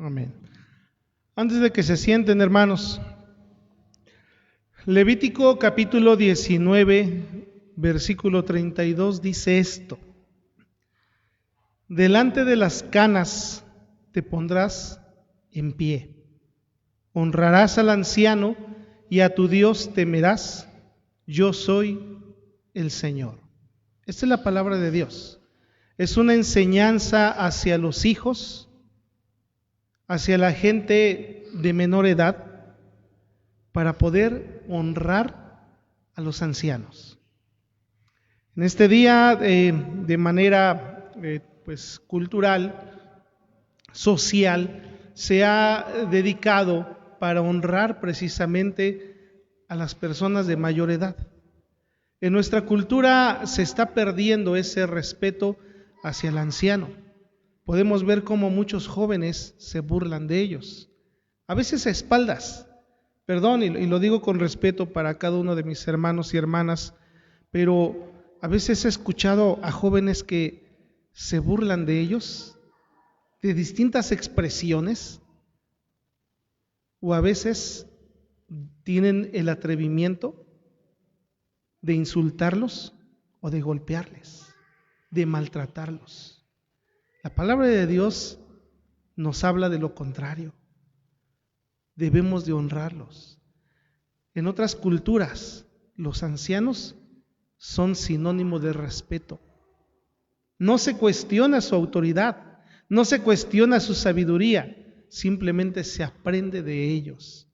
Speaker 3: Amén. Antes de que se sienten, hermanos, Levítico capítulo 19, versículo 32 dice esto: delante de las canas te pondrás en pie, honrarás al anciano y a tu Dios temerás, yo soy el Señor. Esta es la palabra de Dios. Es una enseñanza hacia los hijos, hacia la gente de menor edad, para poder honrar a los ancianos. En este día, de manera cultural, social, se ha dedicado para honrar precisamente a las personas de mayor edad. En nuestra cultura se está perdiendo ese respeto hacia el anciano. Podemos ver cómo muchos jóvenes se burlan de ellos, a veces a espaldas. Perdón, y lo digo con respeto para cada uno de mis hermanos y hermanas, pero a veces he escuchado a jóvenes que se burlan de ellos, de distintas expresiones, o a veces tienen el atrevimiento de insultarlos o de golpearles, de maltratarlos. La palabra de Dios nos habla de lo contrario. Debemos de honrarlos. En otras culturas, los ancianos son sinónimo de respeto. No se cuestiona su autoridad, no se cuestiona su sabiduría, simplemente se aprende de ellos.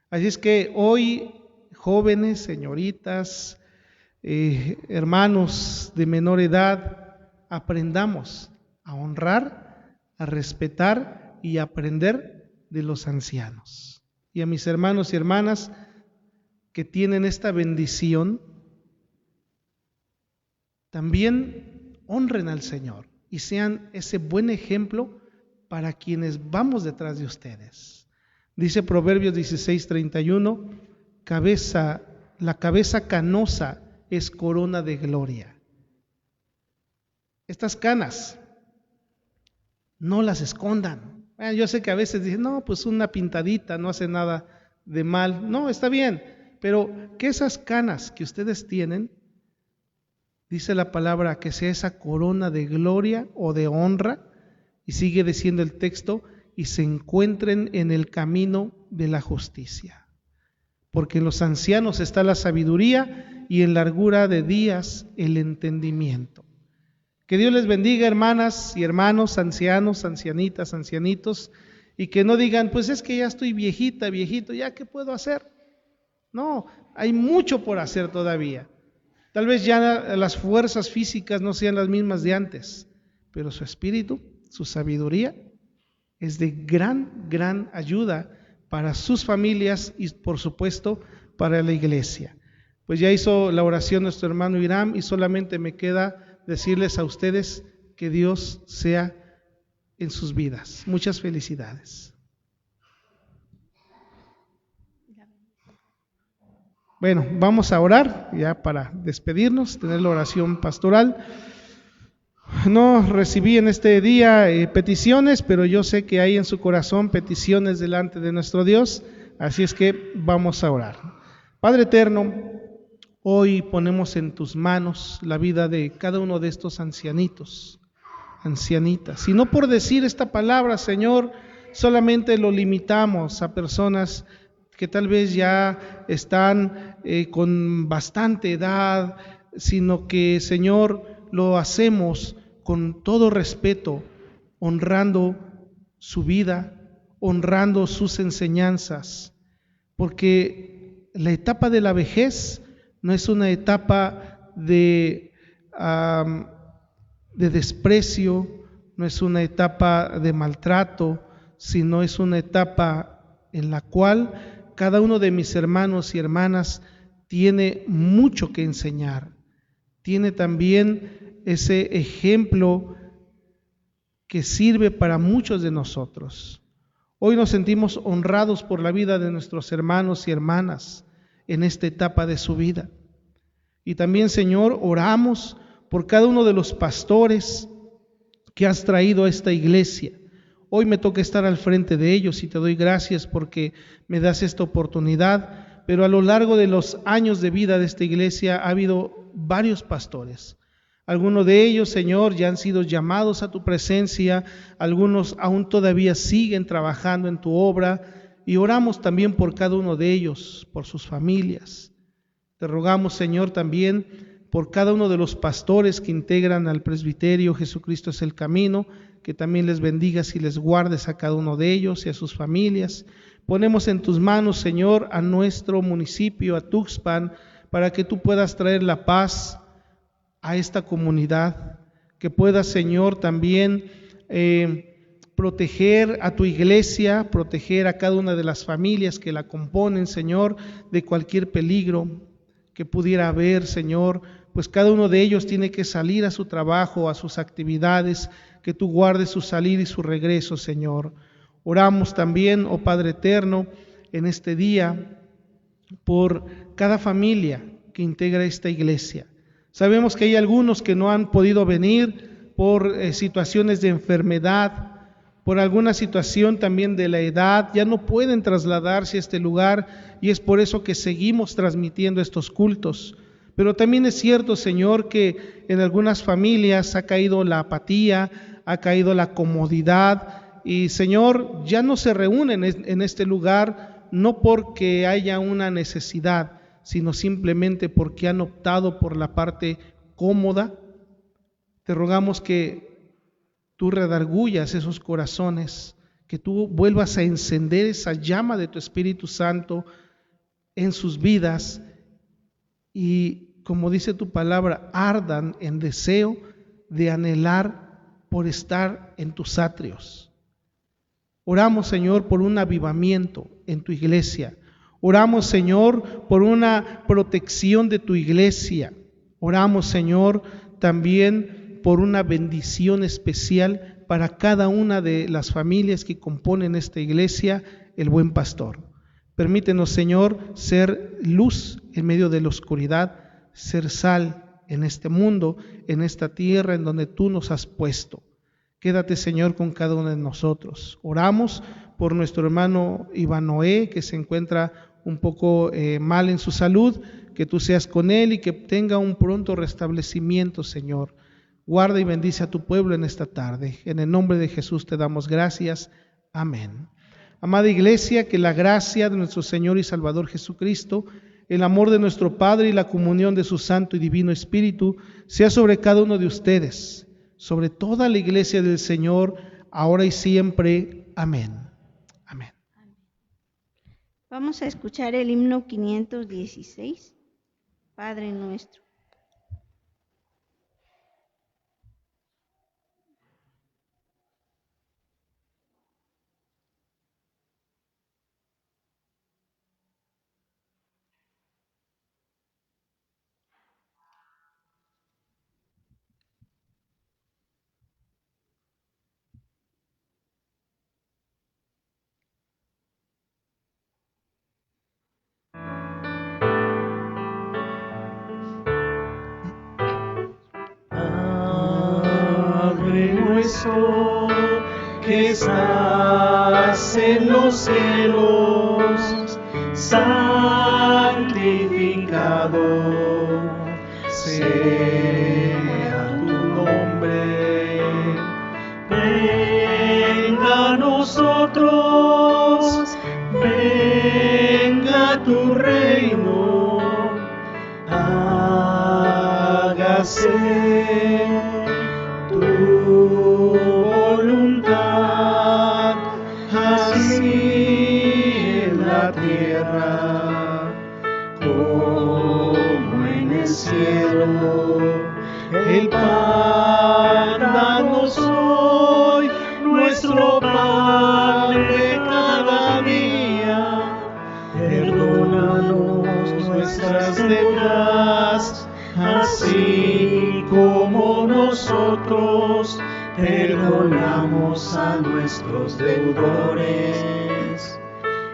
Speaker 3: Así es que hoy, jóvenes, señoritas, hermanos de menor edad, aprendamos a honrar, a respetar y a aprender de los ancianos. Y a mis hermanos y hermanas que tienen esta bendición, también honren al Señor y sean ese buen ejemplo para quienes vamos detrás de ustedes. Dice Proverbios 16:31, la cabeza canosa es corona de gloria. Estas canas, no las escondan. Yo sé que a veces dicen, no, pues una pintadita no hace nada de mal. No, está bien, pero que esas canas que ustedes tienen, dice la palabra, que sea esa corona de gloria o de honra, y sigue diciendo el texto, y se encuentren en el camino de la justicia. Porque en los ancianos está la sabiduría y en largura de días el entendimiento. Que Dios les bendiga, hermanas y hermanos, ancianos, ancianitas, ancianitos, y que no digan, pues es que ya estoy viejita, viejito, ¿ya qué puedo hacer? No, hay mucho por hacer todavía. Tal vez ya las fuerzas físicas no sean las mismas de antes, pero su espíritu, su sabiduría, es de gran ayuda para sus familias y por supuesto para la iglesia. Pues ya hizo la oración nuestro hermano Irán y solamente me queda decirles a ustedes que Dios sea en sus vidas. Muchas felicidades. Bueno, vamos a orar ya para despedirnos, tener la oración pastoral. No recibí en este día peticiones, pero yo sé que hay en su corazón peticiones delante de nuestro Dios, así es que vamos a orar. Padre eterno, hoy ponemos en tus manos la vida de cada uno de estos ancianitos, ancianitas. Y no por decir esta palabra, Señor, solamente lo limitamos a personas que tal vez ya están con bastante edad, sino que, Señor, lo hacemos con todo respeto, honrando su vida, honrando sus enseñanzas, porque la etapa de la vejez no es una etapa de desprecio, no es una etapa de maltrato, sino es una etapa en la cual cada uno de mis hermanos y hermanas tiene mucho que enseñar, tiene también ese ejemplo que sirve para muchos de nosotros. Hoy nos sentimos honrados por la vida de nuestros hermanos y hermanas en esta etapa de su vida. Y también, Señor, oramos por cada uno de los pastores que has traído a esta iglesia. Hoy me toca estar al frente de ellos y te doy gracias porque me das esta oportunidad, pero a lo largo de los años de vida de esta iglesia ha habido varios pastores. Algunos de ellos, Señor, ya han sido llamados a tu presencia, algunos aún todavía siguen trabajando en tu obra y oramos también por cada uno de ellos, por sus familias. Te rogamos, Señor, también por cada uno de los pastores que integran al presbiterio Jesucristo es el Camino, que también les bendigas y les guardes a cada uno de ellos y a sus familias. Ponemos en tus manos, Señor, a nuestro municipio, a Tuxpan, para que tú puedas traer la paz a esta comunidad, que puedas, Señor, también proteger a tu iglesia, proteger a cada una de las familias que la componen, Señor, de cualquier peligro que pudiera haber, Señor, pues cada uno de ellos tiene que salir a su trabajo, a sus actividades, que tú guardes su salir y su regreso, Señor. Oramos también, oh Padre eterno, en este día por cada familia que integra esta iglesia. Sabemos que hay algunos que no han podido venir por situaciones de enfermedad, por alguna situación también de la edad, ya no pueden trasladarse a este lugar y es por eso que seguimos transmitiendo estos cultos. Pero también es cierto, Señor, que en algunas familias ha caído la apatía, ha caído la comodidad y, Señor, ya no se reúnen en este lugar no porque haya una necesidad, sino simplemente porque han optado por la parte cómoda. Te rogamos que tú redargullas esos corazones, que tú vuelvas a encender esa llama de tu Espíritu Santo en sus vidas y, como dice tu palabra, ardan en deseo de anhelar por estar en tus atrios. Oramos, Señor, por un avivamiento en tu iglesia. Oramos, Señor, por una protección de tu iglesia. Oramos, Señor, también por una bendición especial para cada una de las familias que componen esta iglesia, el Buen Pastor. Permítenos, Señor, ser luz en medio de la oscuridad, ser sal en este mundo, en esta tierra en donde tú nos has puesto. Quédate, Señor, con cada uno de nosotros. Oramos por nuestro hermano Iván Noé, que se encuentra un poco mal en su salud, que tú seas con él y que tenga un pronto restablecimiento, Señor. Guarda y bendice a tu pueblo en esta tarde. En el nombre de Jesús te damos gracias. Amén. Amada iglesia, que la gracia de nuestro Señor y Salvador Jesucristo, el amor de nuestro Padre y la comunión de su Santo y Divino Espíritu sea sobre cada uno de ustedes, sobre toda la iglesia del Señor, ahora y siempre. Amén. Amén.
Speaker 2: Vamos a escuchar el himno 516, Padre Nuestro.
Speaker 4: Que estás en los cielos, santificado sea tu nombre. Venga a nosotros, venga tu reino, hágase voluntad, así en la tierra como en el cielo. El pan danos hoy, nuestro pan de cada día. Perdónanos nuestras deudas, así como nosotros perdonamos a nuestros deudores.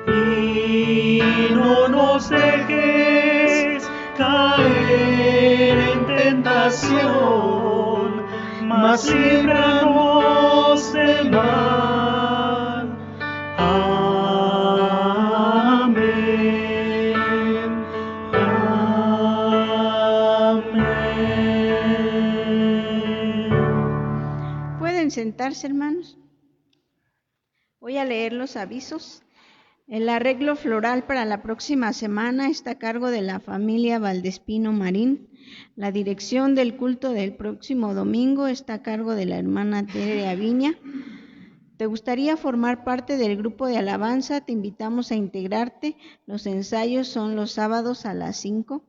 Speaker 4: Y no nos dejes caer en tentación, mas líbranos del mal.
Speaker 2: sentarse, hermanos. Voy a leer los avisos. El arreglo floral para la próxima semana está a cargo de la familia Valdespino Marín. La dirección del culto del próximo domingo está a cargo de la hermana Tere Aviña. ¿Te gustaría formar parte del grupo de alabanza? Te invitamos a integrarte. Los ensayos son los sábados a las 5.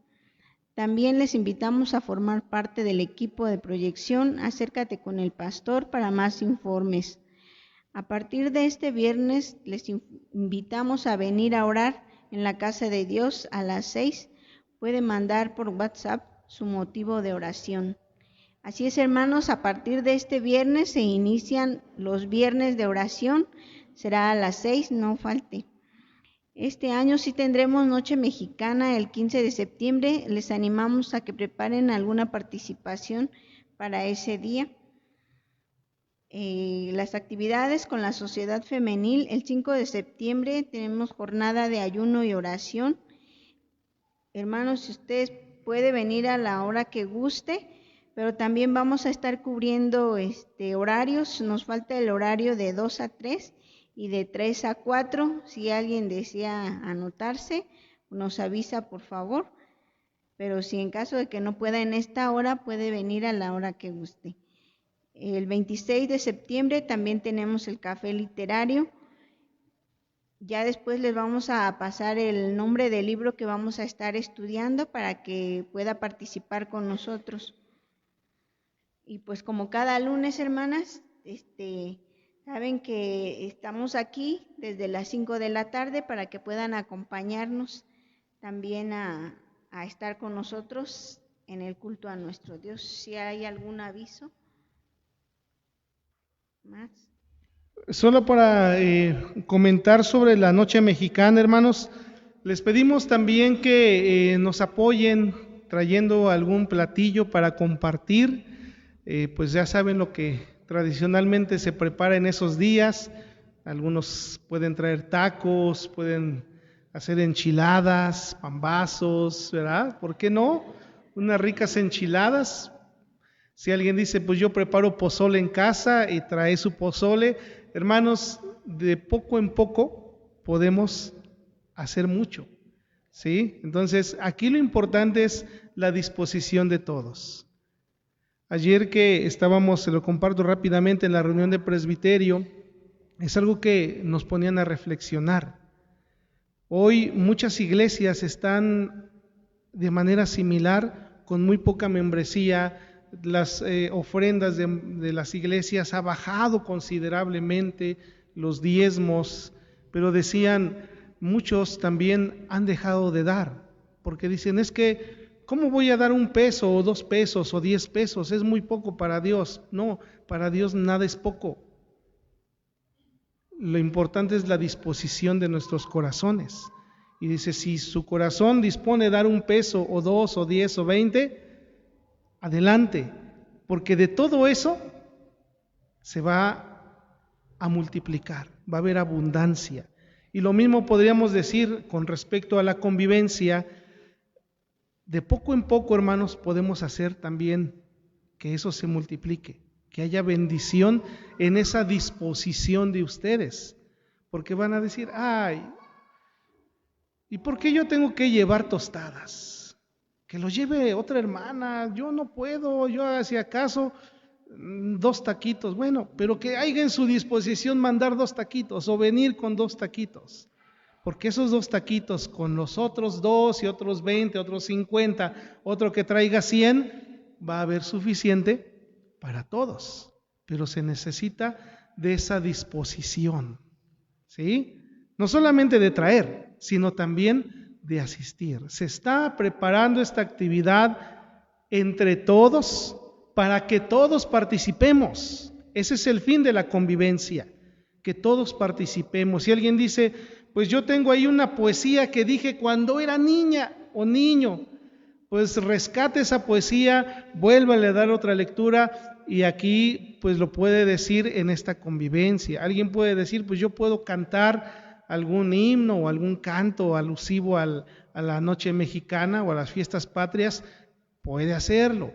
Speaker 2: También les invitamos a formar parte del equipo de proyección. Acércate con el pastor para más informes. A partir de este viernes les invitamos a venir a orar en la casa de Dios a las 6. Puede mandar por WhatsApp su motivo de oración. Así es, hermanos, a partir de este viernes se inician los viernes de oración. Será a las 6, no falte. Este año sí tendremos Noche Mexicana el 15 de septiembre. Les animamos a que preparen alguna participación para ese día. Las actividades con la Sociedad Femenil. El 5 de septiembre tenemos jornada de ayuno y oración. Hermanos, si ustedes pueden venir a la hora que guste, pero también vamos a estar cubriendo horarios. Nos falta el horario de 2 a 3 y de 3 a 4. Si alguien desea anotarse, nos avisa por favor. Pero si en caso de que no pueda en esta hora, puede venir a la hora que guste. El 26 de septiembre también tenemos el café literario. Ya después les vamos a pasar el nombre del libro que vamos a estar estudiando para que pueda participar con nosotros. Y pues como cada lunes, hermanas, saben que estamos aquí desde las 5 de la tarde para que puedan acompañarnos también a estar con nosotros en el culto a nuestro Dios. Si hay algún aviso más.
Speaker 3: Solo para comentar sobre la Noche Mexicana, hermanos, les pedimos también que nos apoyen trayendo algún platillo para compartir. Pues ya saben lo que tradicionalmente se prepara en esos días. Algunos pueden traer tacos, pueden hacer enchiladas, pambazos, ¿verdad? ¿Por qué no? Unas ricas enchiladas. Si alguien dice, pues yo preparo pozole en casa y trae su pozole, hermanos, de poco en poco podemos hacer mucho, ¿sí? Entonces, aquí lo importante es la disposición de todos. Ayer que estábamos, se lo comparto rápidamente, en la reunión de presbiterio, es algo que nos ponían a reflexionar. Hoy muchas iglesias están de manera similar, con muy poca membresía. Las ofrendas de las iglesias ha bajado considerablemente, los diezmos, pero decían, muchos también han dejado de dar, porque dicen, es que, ¿cómo voy a dar 1 peso o 2 pesos o 10 pesos? Es muy poco para Dios. No, para Dios nada es poco. Lo importante es la disposición de nuestros corazones. Y dice, si su corazón dispone de dar 1 peso o 2 o 10 o 20, adelante, porque de todo eso se va a multiplicar, va a haber abundancia. Y lo mismo podríamos decir con respecto a la convivencia. De poco en poco, hermanos, podemos hacer también que eso se multiplique, que haya bendición en esa disposición de ustedes, porque van a decir, ay, ¿y por qué yo tengo que llevar tostadas? Que lo lleve otra hermana, yo no puedo, yo si acaso 2 taquitos, bueno, pero que haya en su disposición mandar 2 taquitos o venir con 2 taquitos, porque esos 2 taquitos con los otros 2 y otros 20, otros 50, otro que traiga 100, va a haber suficiente para todos, pero se necesita de esa disposición, ¿sí? No solamente de traer, sino también de asistir. Se está preparando esta actividad entre todos para que todos participemos. Ese es el fin de la convivencia, que todos participemos. Si alguien dice, pues yo tengo ahí una poesía que dije cuando era niña o niño, pues rescate esa poesía, vuélvale a dar otra lectura y aquí pues lo puede decir en esta convivencia. Alguien puede decir, pues yo puedo cantar algún himno o algún canto alusivo a la Noche Mexicana o a las fiestas patrias, puede hacerlo.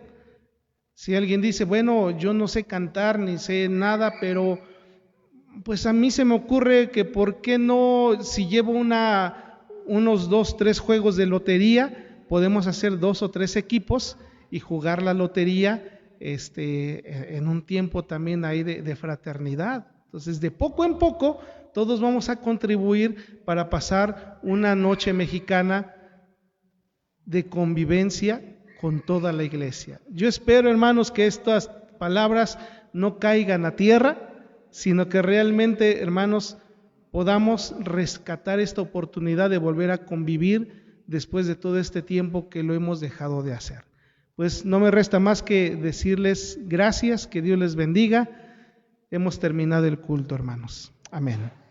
Speaker 3: Si alguien dice, bueno, yo no sé cantar ni sé nada, pero pues a mí se me ocurre que por qué no, si llevo unos 2, 3 juegos de lotería, podemos hacer 2 o 3 equipos y jugar la lotería en un tiempo también ahí de fraternidad. Entonces, de poco en poco, todos vamos a contribuir para pasar una noche mexicana de convivencia con toda la iglesia. Yo espero, hermanos, que estas palabras no caigan a tierra, sino que realmente, hermanos, podamos rescatar esta oportunidad de volver a convivir después de todo este tiempo que lo hemos dejado de hacer. Pues no me resta más que decirles gracias, que Dios les bendiga. Hemos terminado el culto, hermanos. Amén.